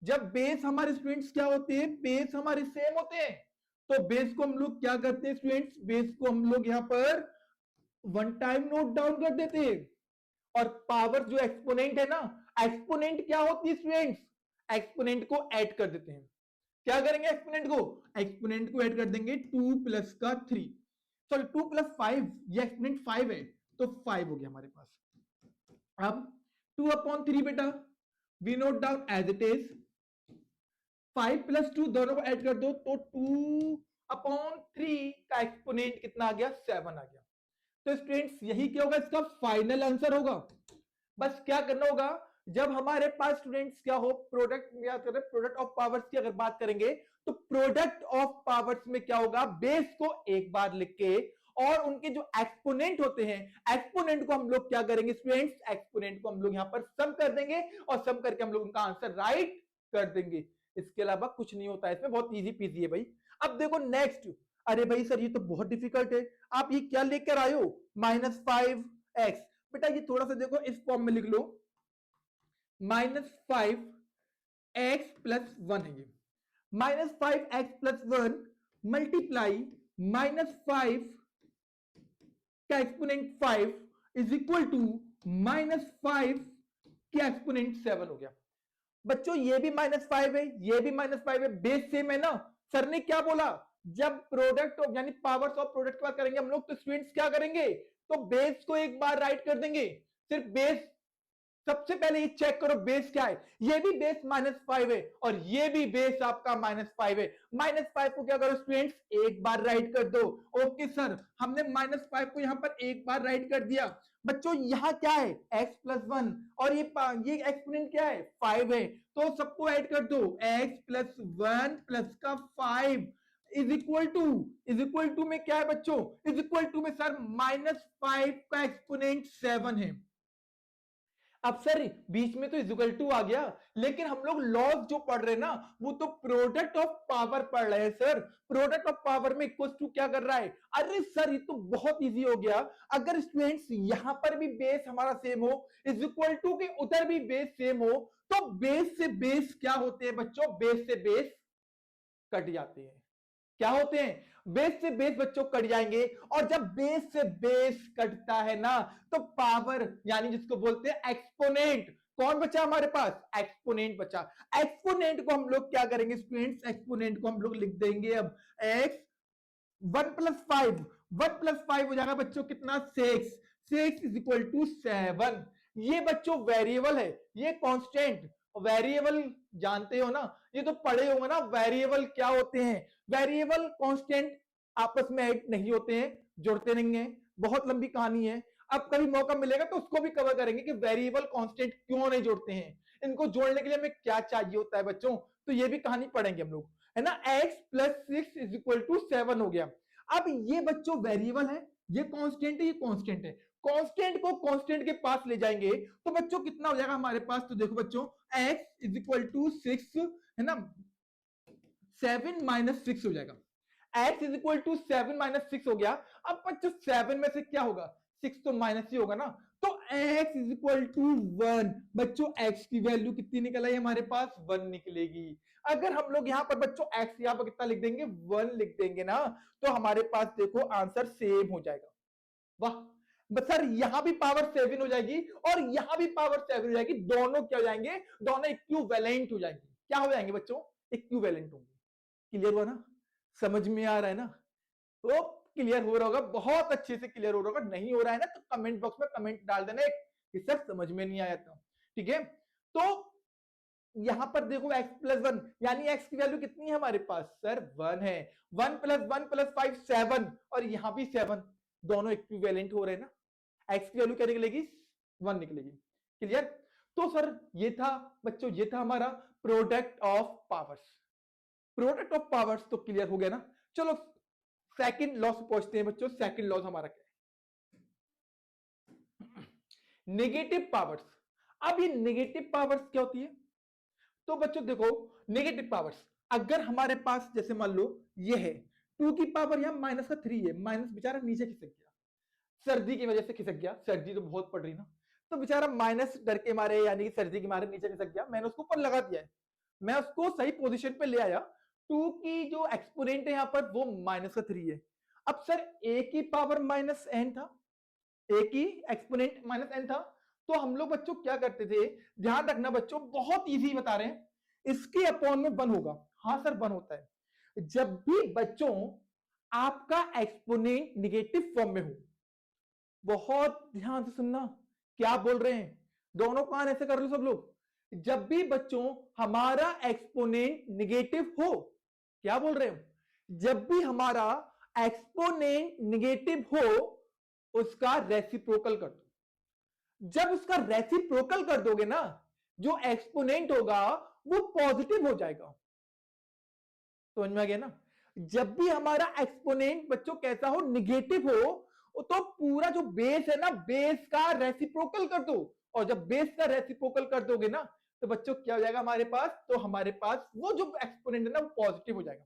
जब बेस हमारे स्टूडेंट्स क्या होते हैं, बेस हमारे सेम होते हैं, तो बेस को हम लोग क्या करते हैं स्टूडेंट्स, बेस को हम लोग यहां पर वन टाइम नोट डाउन कर देते हैं। और पावर जो एक्सपोनेंट है ना, एक्सपोनेंट क्या होती है स्टूडेंट्स, एक्सपोनेंट को ऐड कर देते हैं। क्या करेंगे एक्सपोनेंट को, एक्सपोनेंट को ऐड कर देंगे 2 प्लस का 3, सॉरी 2 प्लस 5, ये एक्सपोनेंट 5 है तो 5 हो गया हमारे पास। अब 2 अपॉन 3 बेटा, we note down as it is, 5 plus 2 दोनों को ऐड कर दो तो 2 अपॉन 3 का एक्सपोनेंट कितना आ गया, 7 आ गया। तो स्टूडेंट्स यही क्या होगा, इसका फाइनल आंसर होगा। बस क्या करना होगा, जब हमारे पास स्टूडेंट्स क्या हो, प्रोडक्ट या प्रोडक्ट ऑफ पावर्स की अगर बात करेंगे तो प्रोडक्ट ऑफ पावर्स में क्या होगा, बेस को एक बार लिख के और उनके जो एक्सपोनेंट होते हैं, एक्सपोनेंट को हम लोग क्या करेंगे स्टूडेंट्स, एक्सपोनेंट को हम लोग यहां पर सम कर देंगे और सम करके हम लोग उनका आंसर राइट कर देंगे। इसके अलावा कुछ नहीं होता है इसमें, बहुत इजी पीजी है भाई। अब देखो नेक्स्ट, अरे भाई सर ये तो बहुत डिफिकल्ट है, आप ये क्या लेकर आए हो, -5x। बेटा ये थोड़ा सा देखो इस फॉर्म में लिख लो, -5x प्लस 1 है ये, -5x प्लस 1 मल्टीप्लाई -5 का एक्सपोनेंट 5 इज इक्वल टू -5 का एक्सपोनेंट 7 हो गया। बच्चों ये भी -5 है, ये भी -5 है, बेस सेम है ना। सर ने क्या बोला, जब प्रोडक्ट ऑफ यानी पावर्स ऑफ प्रोडक्ट की बात करेंगे हम लोग तो स्टूडेंट्स क्या करेंगे, तो बेस को एक बार राइट कर देंगे। सिर्फ बेस, सबसे पहले ये चेक करो बेस क्या है, ये भी बेस -5 है और ये भी बेस आपका -5 है। -5 को क्या करो स्टूडेंट्स, एक बार राइट कर दो। ओके सर, हमने -5 को यहां पर एक बार राइट कर दिया। बच्चों यहां क्या है, x प्लस 1 और ये एक्सपोनेंट क्या है, 5 है, तो सबको ऐड कर दो, x प्लस 1 प्लस का 5 इज इक्वल टू में क्या है बच्चों, इज इक्वल टू में सर -5 का एक्सपोनेंट 7 है। अब सर बीच में तो इक्वल टू आ गया, लेकिन हम लोग लॉज जो पढ़ रहे हैं ना वो तो प्रोडक्ट ऑफ पावर पढ़ रहे हैं सर। प्रोडक्ट ऑफ पावर में इक्वल टू क्या कर रहा है, अरे सर ये तो बहुत इजी हो गया। अगर स्टूडेंट्स यहां पर भी बेस हमारा सेम हो, इज इक्वल टू के उधर भी बेस सेम हो, तो बेस से बेस क्या होते हैं बच्चों, बेस से बेस कट जाते हैं। क्या होते हैं, बेस से बेस बच्चों कट जाएंगे। और जब बेस से बेस कटता है ना तो पावर यानी जिसको बोलते हैं एक्सपोनेंट, कौन बचा हमारे पास, एक्सपोनेंट बचा। एक्सपोनेंट को हम लोग क्या करेंगे स्टूडेंट्स, एक्सपोनेंट को हम लोग लिख देंगे अब x 1 प्लस 5, 1 प्लस 5 हो जाएगा बच्चों कितना, 6, 6 इज इक्वल टू 7। ये बच्चों वेरिएबल है, ये कांस्टेंट। वेरिएबल जानते हो ना, ये तो पढ़े होंगे ना, वेरिएबल क्या होते हैं, वेरिएबल कांस्टेंट आपस में ऐड नहीं होते हैं, जुड़ते नहीं है, बहुत लंबी कहानी है। अब कभी मौका मिलेगा तो उसको भी कवर करेंगे कि वेरिएबल कांस्टेंट क्यों नहीं जोड़ते हैं, इनको जोड़ने के लिए हमें क्या चाहिए होता है बच्चों, तो ये भी कहानी पढ़ेंगे हम लोग, है ना। x plus 6 is equal to 7 हो गया। अब ये बच्चों वेरिएबल है, ये कांस्टेंट है, ये कांस्टेंट है, कांस्टेंट को कांस्टेंट के पास ले जाएंगे तो बच्चों कितना हो जाएगा हमारे पास, तो देखो बच्चों x इज इक्वल टू 6 है ना, 7 माइनस 6 हो जाएगा, x is equal to 7 minus 6 हो गया। अब बच्चों 7 में से क्या होगा, 6 तो माइनस ही होगा ना, तो x इज इक्वल टू 1। बच्चों x की वैल्यू कितनी निकल आई हमारे पास, 1 निकलेगी। अगर हम लोग यहाँ पर बच्चों x यहाँ पर कितना लिख देंगे, 1 लिख देंगे ना, तो हमारे पास देखो आंसर सेम हो जाएगा। वाह सर, यहां भी पावर 7 हो जाएगी और यहां भी पावर 7 हो जाएगी, दोनों क्या हो जाएंगे, दोनों इक्विवेलेंट हो जाएंगे। क्या हो जाएंगे बच्चों, इक्विवेलेंट होंगे। क्लियर हुआ ना, समझ में आ रहा है ना, तो क्लियर हो रहा होगा, बहुत अच्छे से क्लियर हो रहा होगा। नहीं हो रहा है ना तो कमेंट बॉक्स में कमेंट डाल देना कि सर समझ में नहीं आया था, ठीक है। तो यहां पर देखो x प्लस 1 यानी x की वैल्यू कितनी है हमारे पास, सर 1 है। 1 प्लस 1 प्लस 5 7 और यहां भी 7, दोनों इक्विवेलेंट हो रहे हैं ना, x की वैल्यू क्या निकलेगी, 1 निकलेगी। क्लियर। तो सर ये था बच्चों, ये था हमारा product of powers. Product of powers तो क्लियर हो गया ना। चलो सेकंड लॉ से पहुंचते हैं बच्चों। सेकंड लॉ हमारा क्या है, नेगेटिव पावर्स। अब ये नेगेटिव पावर्स क्या होती है, तो बच्चों देखो नेगेटिव पावर्स अगर हमारे पास जैसे मान लो ये है 2 की पावर यहाँ माइनस का 3 है, माइनस बेचारा नीचे खिसक गया, सर्दी की वजह से खिसक गया, सर्दी तो बहुत पड़ रही ना, तो बेचारा माइनस डर के मारे यानी कि सर्दी के मारे नीचे खिसक गया, मैंने उसको ऊपर लगा दिया है, मैं उसको सही पोजीशन पे ले आया। 2 की जो एक्सपोनेंट है यहाँ पर वो माइनस का 3 है। अब सर a की पावर माइनस n था, a की एक्सपोनेंट माइनस n था, तो हम लोग बच्चों क्या करते थे, ध्यान रखना बच्चों, बहुत इजी बता रहे हैं, इसके अपॉन में 1 होगा। हाँ सर 1 होता है जब भी बच्चों आपका एक्सपोनेंट निगेटिव फॉर्म में हो। बहुत ध्यान से सुनना क्या बोल रहे हैं, दोनों कान ऐसे कर लो सब लोग। जब भी बच्चों हमारा एक्सपोनेंट निगेटिव हो, क्या बोल रहे हो, जब भी हमारा एक्सपोनेंट निगेटिव हो उसका रेसिप्रोकल कर दो। जब उसका रेसिप्रोकल कर दोगे ना, जो एक्सपोनेंट होगा वो पॉजिटिव हो जाएगा। समझ में आ गया ना, जब भी हमारा एक्सपोनेंट बच्चों कैसा हो, निगेटिव हो, तो पूरा जो बेस है ना, बेस का रेसिप्रोकल कर दो, और जब बेस का रेसिप्रोकल कर दोगे ना तो बच्चों क्या हो जाएगा हमारे पास, तो हमारे पास वो जो एक्सपोनेंट है ना वो पॉजिटिव हो जाएगा।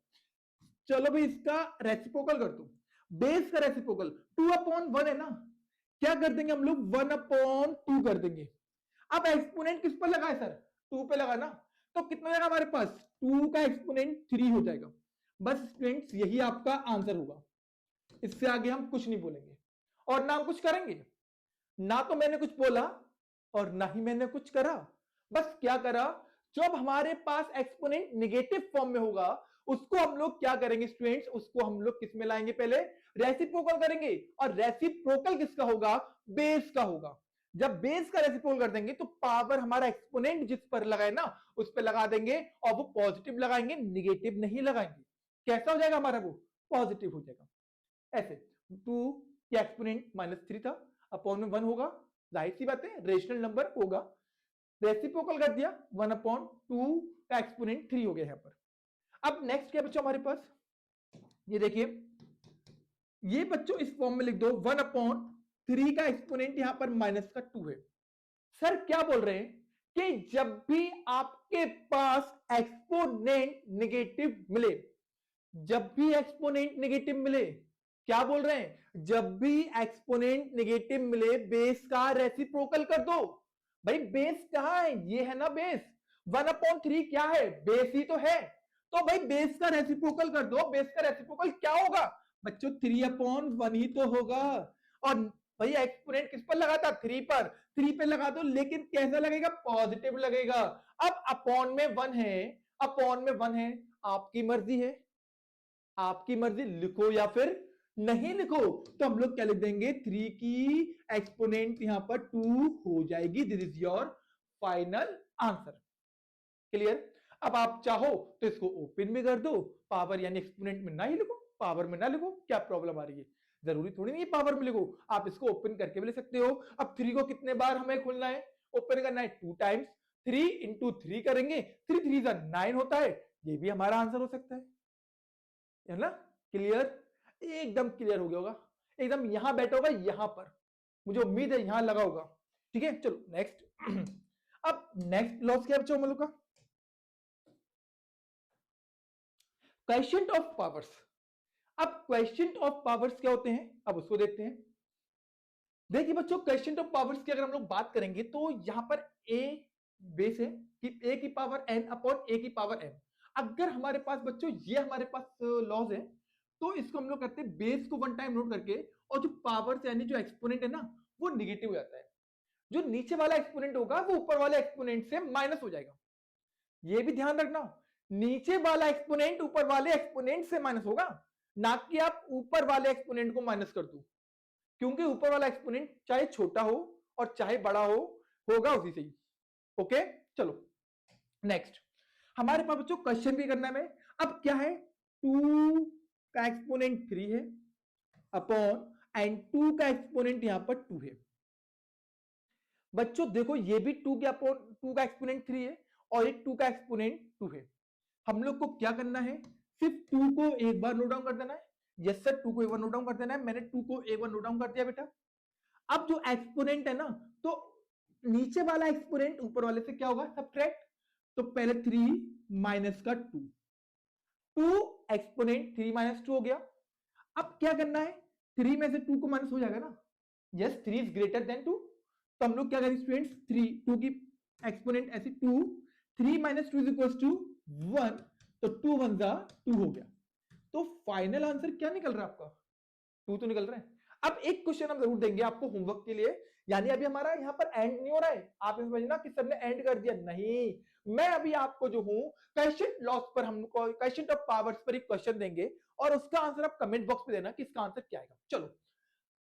चलो भाई इसका रेसिप्रोकल कर दो, बेस का रेसिप्रोकल 2/1 है ना, क्या कर देंगे हम लोग 1/2 कर देंगे। अब एक्सपोनेंट किस पर लगा है सर, 2 पे लगा ना, तो कितना जाएगा हमारे पास, 2 का एक्सपोनेंट 3 हो जाएगा। बस स्टूडेंट्स यही आपका आंसर होगा, इससे आगे हम कुछ नहीं बोलेंगे और ना हम कुछ करेंगे। ना तो मैंने कुछ बोला और ना ही मैंने कुछ करा, बस क्या करा, जब हमारे पास एक्सपोनेंट नेगेटिव फॉर्म में होगा उसको हम लोग क्या करेंगे स्टूडेंट्स, उसको हम लोग किस में लाएंगे, पहले रेसिप्रोकल करेंगे, और रेसिप्रोकल किसका होगा, बेस का होगा। जब बेस का रेसिप्रोकल कर देंगे तो पावर हमारा एक्सपोनेंट जिस पर लगाए ना उस पर लगा देंगे, और वो पॉजिटिव लगाएंगे, निगेटिव नहीं लगाएंगे। कैसा हो जाएगा हमारा, वो पॉजिटिव हो जाएगा। ऐसे 2 की एक्सपोनेंट -3 था, अपॉन में 1 होगा, जाहिर सी बात है रेशनल नंबर होगा, रेसिप्रोकल कर दिया, 1/2 का एक्सपोनेंट 3 हो गया यहाँ पर। अब नेक्स्ट क्या बच्चों हमारे पास, ये देखिए, ये बच्चों इस फॉर्म में लिख दो, 1/3 का एक्सपोनेंट यहां पर -2 है। सर क्या बोल रहे हैं कि जब भी आपके पास एक्सपोनेंट नेगेटिव मिले, जब भी एक्सपोनेंट नेगेटिव मिले, क्या बोल रहे हैं, जब भी एक्सपोनेंट नेगेटिव मिले बेस का रेसिप्रोकल कर दो। भाई बेस कहां है, ये है ना बेस, 1/3 क्या है, बेस ही तो है, तो भाई बेस का रेसिप्रोकल कर दो। बेस का रेसिप्रोकल क्या होगा बच्चों, 3/1 ही तो होगा, और भाई एक्सपोनेंट किस पर लगा था, 3 पर, 3 पे लगा दो, लेकिन कैसा लगेगा, पॉजिटिव लगेगा। अब अपॉन में 1 है, अपॉन में 1 है, आपकी मर्जी है, आपकी मर्जी, लिखो या फिर नहीं लिखो, तो हम लोग क्या लिख देंगे, 3 की एक्सपोनेंट यहां पर 2 हो जाएगी। This is your final answer. Clear. अब आप चाहो तो इसको ओपन भी कर दो, पावर यानी एक्सपोनेंट में ना ही लिखो, पावर में ना लिखो, क्या प्रॉब्लम आ रही है, जरूरी थोड़ी नहीं है पावर में लिखो, आप इसको ओपन करके भी ले सकते हो। अब 3 को कितने बार हमें खोलना है, ओपन करना है 2 टाइम्स, 3 इंटू 3 करेंगे, 3 3 9 होता है, ये भी हमारा आंसर हो सकता है ना। क्लियर, एकदम क्लियर हो गया होगा, एकदम यहां बैठा होगा यहां पर, मुझे उम्मीद है यहां लगा होगा। ठीक है चलो नेक्स्ट। अब नेक्स्ट लॉस क्या बच्चों हम लोग का, क्वेश्चन ऑफ पावर्स। अब क्वेश्चन ऑफ पावर्स क्या होते हैं, अब उसको देखते हैं। देखिए बच्चों क्वेश्चन ऑफ पावर्स की अगर हम लोग बात करेंगे तो यहां पर a बेस है कि a की पावर n अपॉन a की पावर n। अगर हमारे पास बच्चों ये हमारे पास लॉज है, तो इसको हम लोग करते हैं बेस को 1 टाइम नोट करके, और जो पावर यानी जो एक्सपोनेंट है ना वो निगेटिव हो जाता है, जो नीचे वाला एक्सपोनेंट होगा वो ऊपर वाले एक्सपोनेंट से माइनस हो जाएगा। ये भी ध्यान रखना, नीचे वाला एक्सपोनेंट ऊपर वाले एक्सपोनेंट से माइनस होगा, ना कि आप ऊपर वाले एक्सपोनेंट को माइनस कर दो, क्योंकि ऊपर वाला एक्सपोनेंट चाहे छोटा हो और चाहे बड़ा हो, होगा उसी से ही। ओके चलो नेक्स्ट, हमारे पास बच्चों क्वेश्चन भी करना है। अब क्या है, 2 का एक्सपोनेंट 3 है अपॉन एंड 2 का एक्सपोनेंट यहां पर 2 है। बच्चों देखो ये भी 2 के अपॉन 2 का एक्सपोनेंट 3 है और एक 2 का एक्सपोनेंट 2 है। हम लोग को क्या करना है, सिर्फ 2 को एक बार नोट डाउन कर देना है। यस सर 2 को एक बार नोट डाउन कर देना है, मैंने 2 को एक बार नोट डाउन कर दिया बेटा। अब जो एक्सपोनेंट है ना, तो नीचे वाला एक्सपोनेंट ऊपर वाले से क्या होगा, सब्ट्रैक्ट, तो पहले 3 माइनस का 2, 2 एक्सपोनेंट 3 माइनस 2 हो गया। अब क्या करना है, 3 में से 2 को माइनस हो जाएगा ना, यस 3 इज ग्रेटर देन 2, तो हम लोग क्या करेंगे स्टूडेंट्स, 2 की एक्सपोनेंट ऐसे 2, 3 माइनस 2 इज इक्वल टू 1, तो 2 1 जा 2 हो गया। तो फाइनल आंसर क्या निकल रहा है आपका, 2 तो निकल रहा है। अब एक क्वेश्चन हम जरूर देंगे आपको होमवर्क के लिए, यानी अभी हमारा यहाँ पर एंड नहीं हो रहा है, आप समझना कि सर ने एंड कर दिया, नहीं, मैं अभी आपको जो हूं क्वेश्चन लॉस पर, हमको क्वेश्चन ऑफ पावर्स पर एक क्वेश्चन देंगे और उसका आंसर आप कमेंट बॉक्स में देना कि इसका आंसर क्या आएगा। चलो,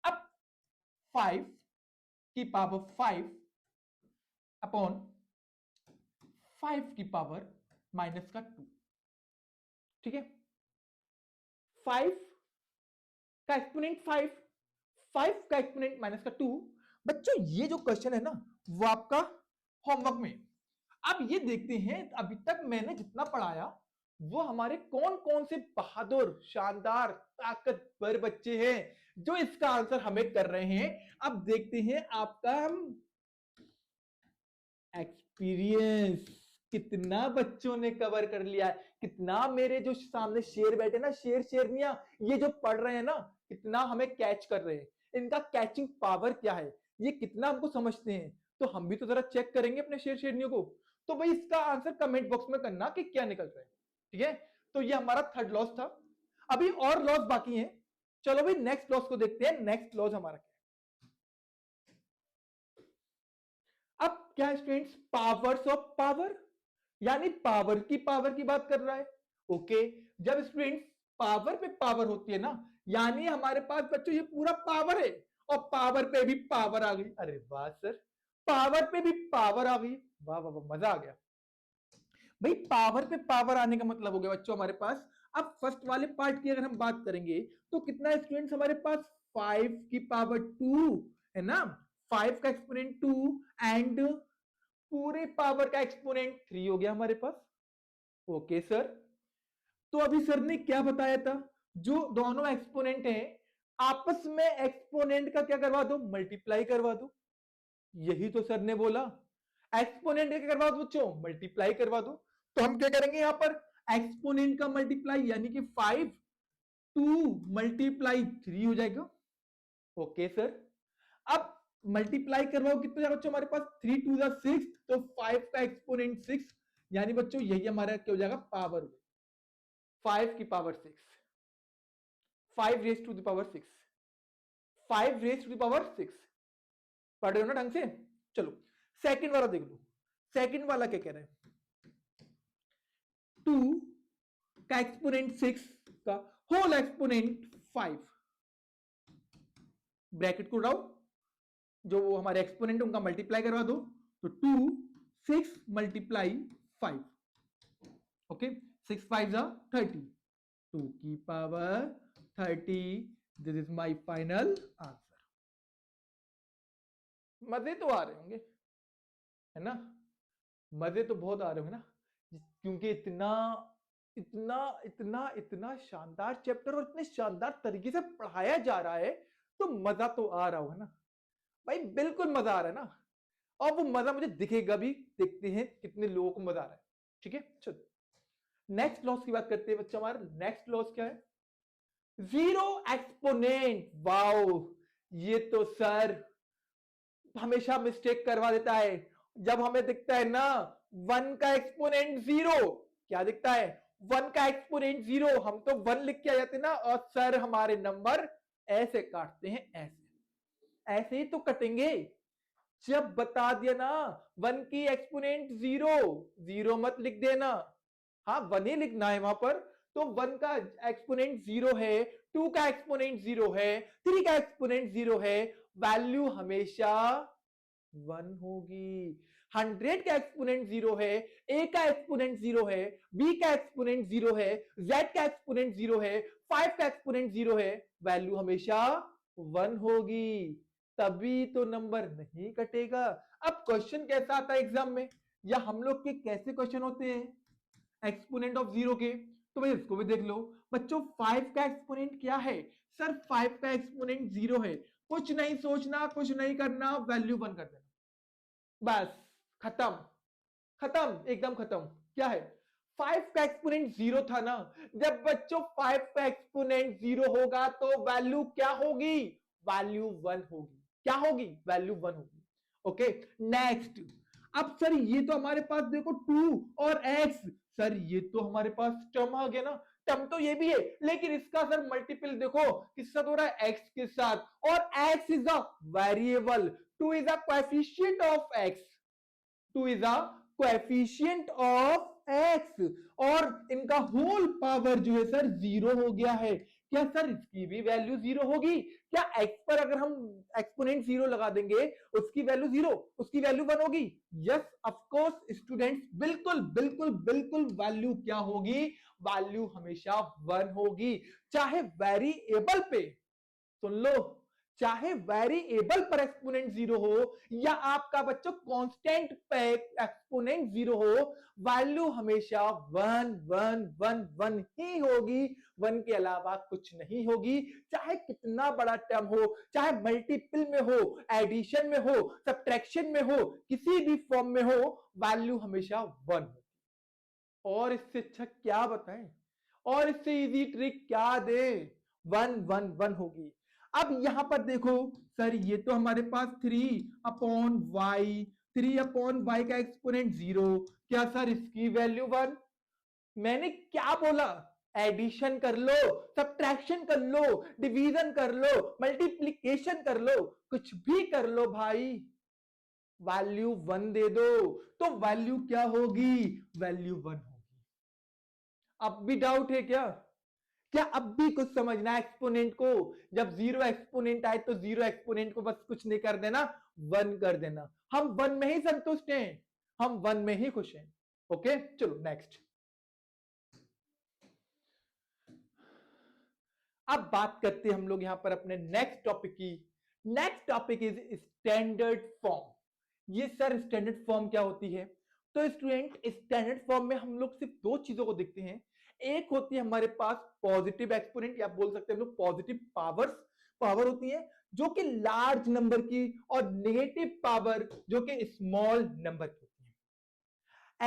अब 5 की पावर 5 अपॉन 5 की पावर माइनस का 2, ठीक है, 5 का एक्सपोनेंट 5, 5 का एक्सपोनेंट माइनस का 2। बच्चों ये जो क्वेश्चन है ना वो आपका होमवर्क में। अब ये देखते हैं अभी तक मैंने जितना पढ़ाया वो हमारे कौन कौन से बहादुर शानदार ताकतवर बच्चे हैं जो इसका आंसर हमें कर रहे हैं। अब देखते हैं आपका एक्सपीरियंस कितना बच्चों ने कवर कर लिया है, कितना मेरे जो सामने शेर बैठे ना, शेर शेरनिया ये जो पढ़ रहे हैं ना, कितना हमें कैच कर रहे हैं, इनका कैचिंग पावर क्या है, ये कितना हमको समझते हैं। तो हम भी तो जरा चेक करेंगे अपने शेर शेरनियों को। तो भाई इसका आंसर कमेंट बॉक्स में करना कि क्या निकल रहा है, ठीक है। तो ये हमारा थर्ड लॉस था, अभी और लॉस बाकी है। चलो भाई नेक्स्ट लॉस को देखते हैं, नेक्स्ट लॉस हमारा क्या है। अब क्या है स्टूडेंट्स, पावर्स ऑफ पावर, यानी पावर की बात कर रहा है। ओके, जब स्टूडेंट्स पावर पे पावर होती है ना, यानी हमारे पास बच्चों ये पूरा पावर है और पावर पे भी पावर आ गई। अरे वाह सर, पावर पे भी पावर आ गई, वाह वाह वाह, मजा आ गया भाई। पावर पे पावर आने का मतलब हो गया बच्चों हमारे पास, अब फर्स्ट वाले पार्ट की अगर हम बात करेंगे तो कितना स्टूडेंट्स हमारे पास, 5 की पावर 2 है ना, 5 का एक्सपोनेंट 2 एंड पूरे पावर का एक्सपोनेंट 3 हो गया हमारे पास। ओके सर, तो अभी सर ने क्या बताया था, जो दोनों एक्सपोनेंट हैं आपस में एक्सपोनेंट का क्या करवा दो, मल्टीप्लाई करवा दो। यही तो सर ने बोला, एक्सपोनेंट का करवा दो बच्चों, मल्टीप्लाई करवा दो। तो हम क्या करेंगे यहां पर, एक्सपोनेंट का मल्टीप्लाई यानी कि 5 2 मल्टीप्लाई 3 हो जाएगा। ओके सर, अब मल्टीप्लाई करवाओ कितना जाएगा बच्चों हमारे पास, 3 2 6, तो 5 का एक्सपोनेंट 6, यानी बच्चों यही हमारा क्या हो जाएगा, पावर 5 की power 6, 5 raise to the power 6, 5 raise to the power 6। पढ़ रहे हो ना ढंग से। चलो सेकंड वाला देख लो, सेकंड वाला क्या कह रहा है, 2 का एक्सपोनेंट 6 का होल एक्सपोनेंट 5, ब्रैकेट को उड़ाओ, जो वो हमारे एक्सपोनेंट उनका मल्टीप्लाई करवा दो, तो 2 6 मल्टीप्लाई 5, ओके 6 5 जा 30, 2 की power 30, this is my final answer. मजे तो आ रहे होंगे है ना, मजे तो बहुत आ रहे होंगे ना, क्योंकि इतना इतना इतना इतना शानदार चैप्टर और इतने शानदार तरीके से पढ़ाया जा रहा है, तो मजा तो आ रहा होगा ना भाई, बिल्कुल मजा आ रहा है ना, और वो मजा मुझे दिखेगा भी, देखते हैं कितने लोगों को मजा आ रहा है। ठीक है, चलो नेक्स्ट लॉस की बात करते हैं बच्चा, हमारा नेक्स्ट लॉस क्या है, जीरो एक्सपोनेंट। वाओ, ये तो सर हमेशा मिस्टेक करवा देता है। जब हमें दिखता है ना 1 का एक्सपोनेंट 0, क्या दिखता है, 1 का एक्सपोनेंट 0, हम तो 1 लिख के आ जाते ना, और सर हमारे नंबर ऐसे काटते हैं, ऐसे ऐसे ही तो कटेंगे। जब बता दिया ना 1 की एक्सपोनेंट 0, 0 मत लिख देना, हाँ 1 ही लिखना है वहां पर। तो 1 का एक्सपोनेंट 0 है, 2 का एक्सपोनेंट 0 है, 3 का एक्सपोनेंट 0 है, वैल्यू हमेशा 1 होगी। 100 का एक्सपोनेंट 0 है, a का एक्सपोनेंट 0 है, b का एक्सपोनेंट 0 है, z का एक्सपोनेंट 0 है, 5 का एक्सपोनेंट 0 है, वैल्यू हमेशा 1 होगी, तभी तो नंबर नहीं कटेगा। अब क्वेश्चन कैसा आता है एग्जाम में, या हम लोग के कैसे क्वेश्चन होते हैं एक्सपोनेंट ऑफ 0 के, तो भाई इसको भी देख लो बच्चों। 5 का एक्सपोनेंट क्या है सर, 5 का एक्सपोनेंट 0 है, कुछ नहीं सोचना, कुछ नहीं करना, वैल्यू 1 कर देना, बस खत्म, खत्म एकदम खत्म। क्या है 5 का एक्सपोनेंट 0 था ना। जब बच्चों 5 का एक्सपोनेंट 0 होगा तो वैल्यू क्या होगी? वैल्यू 1 होगी। क्या होगी? वैल्यू 1 होगी। Okay, next. अब सर ये तो हमारे पास देखो 2 और x, सर ये तो हमारे पास टर्म आ गया ना। टर्म तो ये भी है, लेकिन इसका सर मल्टीपल देखो किसके साथ हो रहा है? x के साथ। और x is a variable, 2 is a coefficient of x, 2 is a coefficient of x, और इनका होल पावर जो है सर 0 हो गया है। क्या सर इसकी भी वैल्यू 0 होगी? क्या x पर अगर हम एक्सपोनेंट 0 लगा देंगे उसकी वैल्यू 0, उसकी वैल्यू 1 होगी? यस ऑफ कोर्स स्टूडेंट्स, बिल्कुल बिल्कुल बिल्कुल वैल्यू क्या होगी? वैल्यू हमेशा 1 होगी, चाहे वेरिएबल पे, सुन लो, चाहे वेरिएबल पर एक्सपोनेंट 0 हो या आपका बच्चों कांस्टेंट पे एक्सपोनेंट 0 हो, वैल्यू हमेशा 1 1 1 1 ही होगी, 1 के अलावा कुछ नहीं होगी। चाहे कितना बड़ा टर्म हो, चाहे मल्टीपल में हो, एडिशन में हो, सब्ट्रैक्शन में हो, किसी भी फॉर्म में हो, वैल्यू हमेशा 1 हो। और इससे अच्छा क्या बताएं, और इससे इजी ट्रिक क्या दे? 1 1 1 होगी। अब यहां पर देखो सर, ये तो हमारे पास 3/y, 3/y का एक्सपोनेंट 0, क्या सर इसकी वैल्यू 1? मैंने क्या बोला? एडिशन कर लो, सब्ट्रैक्शन कर लो, डिवीजन कर लो, मल्टीप्लीकेशन कर लो, कुछ भी कर लो भाई, वैल्यू 1 दे दो तो वैल्यू क्या होगी? वैल्यू 1 होगी। अब भी डाउट है क्या? क्या अब भी कुछ समझना है एक्सपोनेंट को? जब 0 एक्सपोनेंट आए तो 0 एक्सपोनेंट को बस कुछ नहीं कर देना, 1 कर देना। हम 1 में ही संतुष्ट हैं, हम 1 में ही खुश हैं। ओके, चलो नेक्स्ट। अब बात करते हैं हम लोग यहां पर अपने नेक्स्ट टॉपिक की। Next topic is standard form. ये सर स्टैंडर्ड फॉर्म क्या होती है? तो स्टूडेंट, स्टैंडर्ड फॉर्म में हम लोग सिर्फ दो चीजों को देखते हैं। एक होती है हमारे पास पॉजिटिव एक्सपोनेंट, या बोल सकते हैं हम लोग पॉजिटिव पावर्स, पावर होती है जो कि लार्ज नंबर की, और नेगेटिव पावर जो कि स्मॉल नंबर की होती है।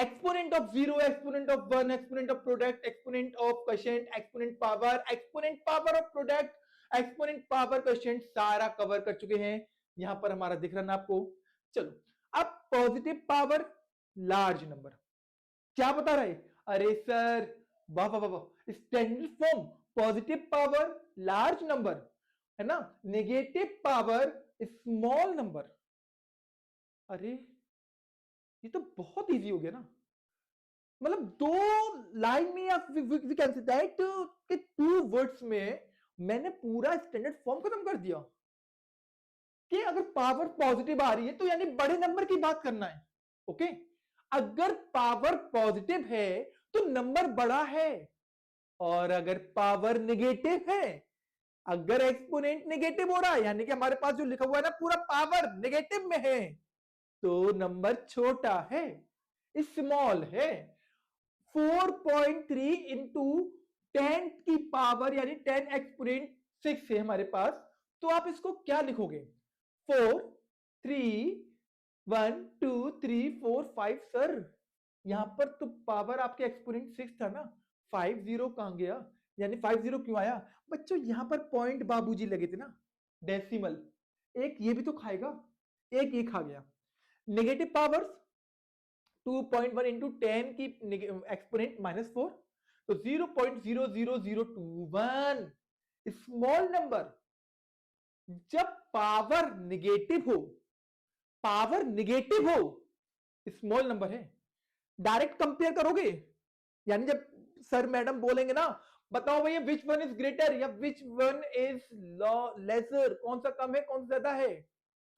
Exponent of 0, exponent of 1, exponent of product, exponent of quotient, exponent power of product, exponent power quotient, सारा कवर कर चुके हैं। यहां पर हमारा दिख रहा ना आपको? चलो, अब पॉजिटिव पावर लार्ज नंबर क्या बता रहे? अरे सर, वाह वाह वाह, standard form positive power large number है ना, नेगेटिव पावर स्मॉल नंबर। अरे ये तो बहुत इजी हो गया ना। मतलब दो लाइन में, या वी कैन से दैट कि 2 वर्ड्स में मैंने पूरा स्टैंडर्ड फॉर्म खत्म कर दिया। कि अगर पावर पॉजिटिव आ रही है तो यानी बड़े नंबर की बात करना है। ओके, अगर पावर पॉजिटिव है तो नंबर बड़ा है, और अगर पावर नेगेटिव है, अगर एक्सपोनेंट नेगेटिव हो रहा है, यानी कि हमारे पास जो लिखा हुआ है ना पूरा पावर नेगेटिव में है, तो नंबर छोटा है, स्मॉल है। 4.3 इंटू 10 की पावर यानी 10 एक्सपोनेंट 6 है हमारे पास, तो आप इसको क्या लिखोगे? 4 3 1 2 3 4 5। सर यहां पर तो पावर आपके एक्सपोनेंट 6 था ना, 50 कहां गया? यानी 50 क्यों आया? बच्चों यहां पर पॉइंट बाबूजी लगे थे ना, डेसिमल, एक ये भी तो खाएगा, एक ये खा गया। नेगेटिव पावर्स 2.1 इंटू 10 की एक्सपोनेंट -4, तो 0.00021 स्मॉल नंबर। जब पावर निगेटिव हो, पावर निगेटिव हो, स्मॉल नंबर है। डायरेक्ट कंपेयर करोगे, यानी जब सर मैडम बोलेंगे ना, बताओ भैया विच वन इज ग्रेटर या विच वन इज लेसर, कौन सा कम है कौन सा ज्यादा है,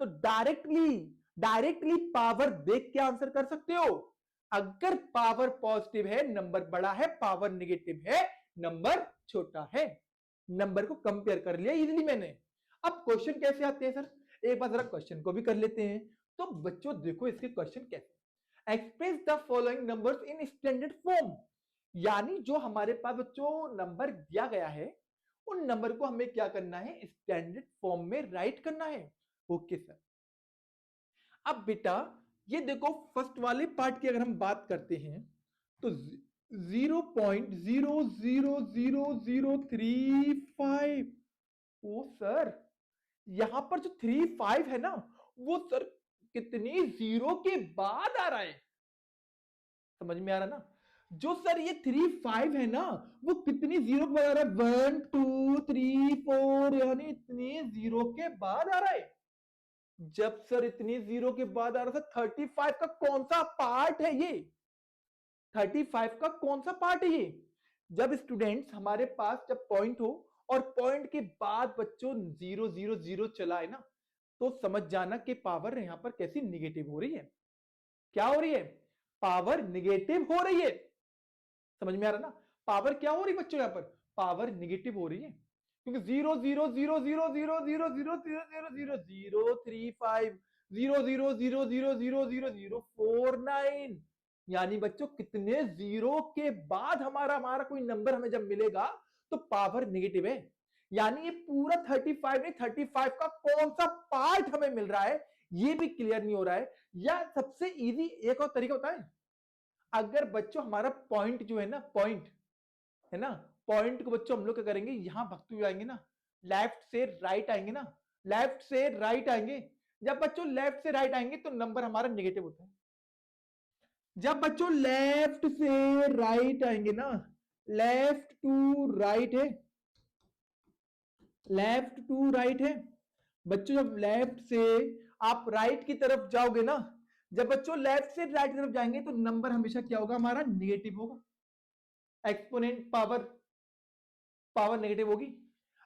तो डायरेक्टली डायरेक्टली पावर देख के आंसर कर सकते हो। अगर पावर पॉजिटिव है नंबर बड़ा है, पावर नेगेटिव है नंबर छोटा है। नंबर को कंपेयर कर लिया इजीली मैंने। अब क्वेश्चन कैसे आते हैं सर, एक बार जरा क्वेश्चन को भी कर लेते हैं। तो बच्चों देखो इसके क्वेश्चन कैसे, express the following numbers in standard form, यानी जो हमारे पास बच्चों नंबर दिया गया है उन नंबर को हमें क्या करना है? स्टैंडर्ड फॉर्म में राइट करना है। ओके सर, अब बेटा ये देखो फर्स्ट वाले पार्ट की अगर हम बात करते हैं तो 0.000035। ओ सर, यहां पर जो 35 है ना, वो सर कितनी जीरो के बाद आ रहा है? समझ में आ रहा ना? जो सर ये 35 है ना, वो कितनी जीरो के बाद आ रहा है? 1 2 3 4, यानी इतनी जीरो के बाद आ रहा है। जब सर इतनी जीरो के बाद आ रहा था, 35 का कौन सा पार्ट है ये? 35 का कौन सा पार्ट है ये? जब स्टूडेंट्स हमारे पास जब पॉइंट हो और पॉइंट के बाद बच्चों 0 0 0 चला है ना, तो समझ जाना कि पावर यहां पर कैसी निगेटिव हो रही है। क्या हो रही है? पावर निगेटिव हो रही है। समझ में आ रहा ना? पावर क्या हो रही है बच्चों? यहां पर पावर निगेटिव हो रही है, क्योंकि 0 0 0 0 0 0 0 0 0 0 0 0 0 0 0 0 0 0 0 0 4 9, यानी बच्चों कितने जीरो के बाद हमारा हमारा कोई नंबर हमें जब मिलेगा तो पावर निगेटिव है। यानी ये पूरा 35 नहीं, 35 का कौन सा पार्ट हमें मिल रहा है ये भी क्लियर नहीं हो रहा है। या सबसे इजी एक और तरीका होता है, अगर बच्चों हमारा पॉइंट जो है ना, पॉइंट है ना, पॉइंट को बच्चों हम लोग क्या करेंगे, यहां भगते हुए आएंगे ना, लेफ्ट से राइट आएंगे ना, लेफ्ट से राइट आएंगे। जब बच्चों लेफ्ट से राइट आएंगे तो नंबर हमारा नेगेटिव होता है। जब बच्चों लेफ्ट से राइट आएंगे ना, लेफ्ट टू राइट है, लेफ्ट टू राइट है बच्चों, जब लेफ्ट से आप राइट की तरफ जाओगे ना, जब बच्चों लेफ्ट से राइट की तरफ जाएंगे तो नंबर हमेशा क्या होगा? हमारा नेगेटिव होगा। एक्सपोनेंट पावर, पावर नेगेटिव होगी।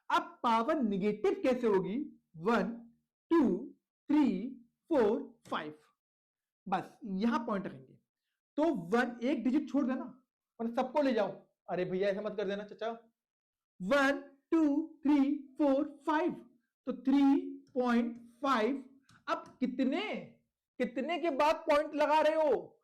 अब पावर नेगेटिव कैसे होगी? 1 2 3 4 5, बस यहां पॉइंट रखेंगे। तो 1 एक डिजिट छोड़ देना और सबको ले जाओ। अरे भैया ऐसा मत कर देना चाचा। 1 2 3 4 5, तो 3.5। अब कितने कितने के बाद पॉइंट लगा रहे हो?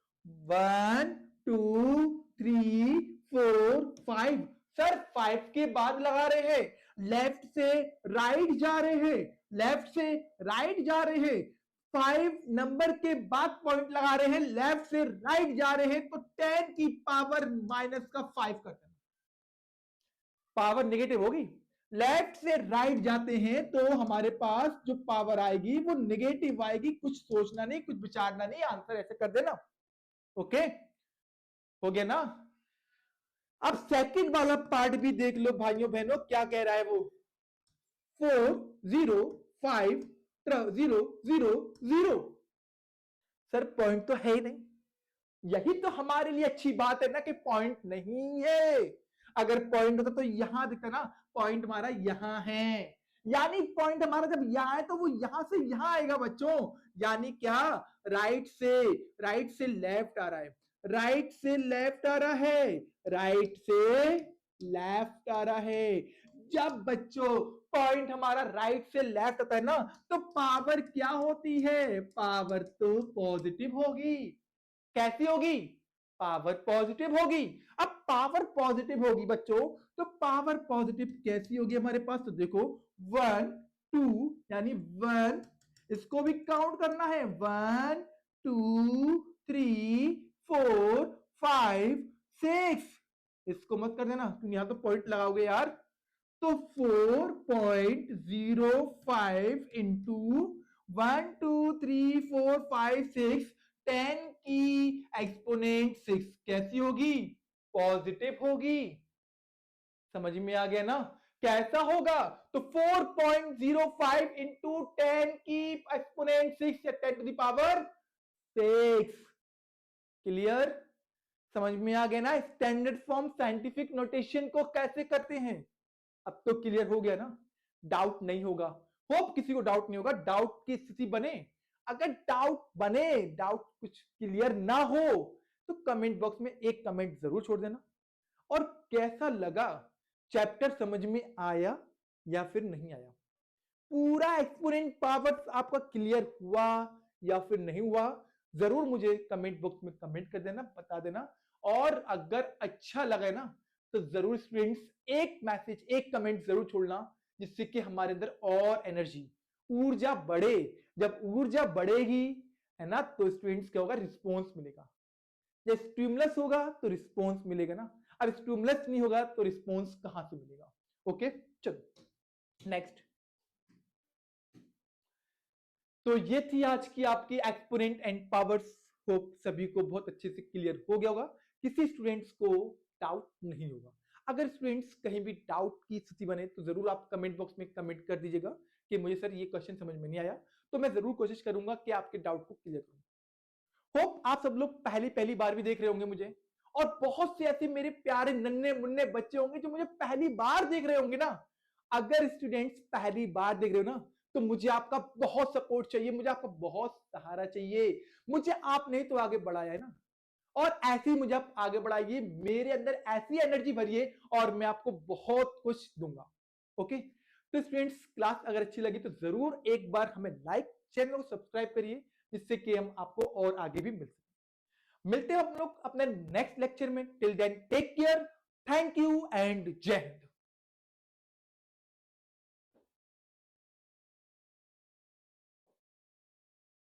1 2 3 4 5। सर 5 के बाद लगा रहे हैं, लेफ्ट से राइट जा रहे हैं, लेफ्ट से राइट जा रहे हैं, 5 नंबर के बाद पॉइंट लगा रहे हैं, लेफ्ट से राइट जा रहे हैं, तो 10 की पावर माइनस का 5 करते हैं, पावर नेगेटिव होगी। लेफ्ट से राइट जाते हैं तो हमारे पास जो पावर आएगी वो नेगेटिव आएगी। कुछ सोचना नहीं, कुछ विचारना नहीं, आंसर ऐसे कर देना। ओके, हो गया ना? अब सेकंड वाला पार्ट भी देख लो भाइयों बहनों, क्या कह रहा है वो? 4 0 5 0 0 0। सर पॉइंट तो है ही नहीं। यही तो हमारे लिए अच्छी बात है ना कि पॉइंट नहीं है। अगर पॉइंट होता तो यहां दिखता ना, पॉइंट हमारा यहां है, यानी पॉइंट हमारा जब यहां है तो वो यहां से यहां आएगा बच्चों। यानी क्या? राइट से लेफ्ट आ रहा है, राइट से लेफ्ट आ रहा है, राइट से लेफ्ट आ रहा है। जब बच्चों पॉइंट हमारा राइट से लेफ्ट आता है ना, तो पावर क्या होती है? पावर तो पॉजिटिव होगी। कैसी होगी? पावर पॉजिटिव होगी। अब पावर पॉजिटिव होगी बच्चों, तो पावर पॉजिटिव कैसी होगी हमारे पास? तो देखो 1 2, यानी 1, इसको भी काउंट करना है, 1 2 3 4 5 6, इसको मत कर देना, तुम यहां तो पॉइंट लगाओगे यार। तो 4.05 इंटू 1 2 3 4 5 6, 10 की एक्सपोनेंट 6 कैसी होगी? पॉजिटिव होगी। समझ में आ गया ना? कैसा होगा? तो 4.05 इंटू 10 की एक्सपोनेंट 6 या 10 टू द पावर 6। क्लियर? समझ में आ गया ना? स्टैंडर्ड फॉर्म साइंटिफिक नोटेशन को कैसे करते हैं? अब तो क्लियर हो गया ना? डाउट नहीं होगा, होप किसी को डाउट नहीं होगा। डाउट की स्थिति बने, अगर डाउट बने, डाउट कुछ क्लियर ना हो, तो कमेंट बॉक्स में एक कमेंट जरूर छोड़ देना। और कैसा लगा? चैप्टर समझ में आया या फिर नहीं आया? पूरा एक्सपोनेंट पावर आपका क्लियर हुआ या फिर नहीं हुआ? जरूर मुझे कमेंट बॉक्स में कमेंट कर देना, बता देना। और अगर अच्छा लगे ना, तो जरूर स्टूडेंट्स एक मैसेज, एक कमेंट जरूर छोड़ना, जिससे कि हमारे अंदर और एनर्जी, ऊर्जा बढ़े। जब ऊर्जा बढ़ेगी है ना, तो स्टूडेंट्स क्या होगा? रिस्पॉन्स मिलेगा। जब स्टिमुलस होगा तो रिस्पॉन्स मिलेगा ना, अब स्टिमुलस नहीं होगा तो रिस्पॉन्स कहां से मिलेगा? ओके, चलो नेक्स्ट। तो ये थी आज की आपकी एक्सपोनेंट एंड पावर्स। होप सभी को बहुत अच्छे से क्लियर हो गया होगा, किसी स्टूडेंट्स को डाउट नहीं होगा। अगर स्टूडेंट्स कहीं भी डाउट की स्थिति बने तो जरूर आप कमेंट बॉक्स में कमेंट कर दीजिएगा कि मुझे सर ये क्वेश्चन समझ में नहीं आया, तो मैं जरूर कोशिश करूंगा कि आपके डाउट को क्लियर करूं। होप आप सब लोग पहली पहली बार भी देख रहे होंगे मुझे, और बहुत से ऐसे मेरे प्यारे नन्हे मुन्ने बच्चे होंगे जो मुझे पहली बार देख रहे होंगे ना। अगर स्टूडेंट्स पहली बार देख रहे हो ना, तो मुझे आपका बहुत सपोर्ट चाहिए, मुझे आपका बहुत सहारा चाहिए। मुझे आप नहीं तो आगे बढ़ाया है ना, और ऐसे ही मुझे आप आगे बढ़ाइए, मेरे अंदर ऐसी एनर्जी भरिए और मैं आपको बहुत कुछ दूंगा। ओके, तो स्टूडेंट्स क्लास अगर अच्छी लगी तो जरूर एक बार हमें लाइक, चैनल को सब्सक्राइब करिए, जिससे कि हम आपको और आगे भी मिल सके। मिलते हैं हम लोग अपने नेक्स्ट लेक्चर में। Till then take care, thank you and जय हिंद।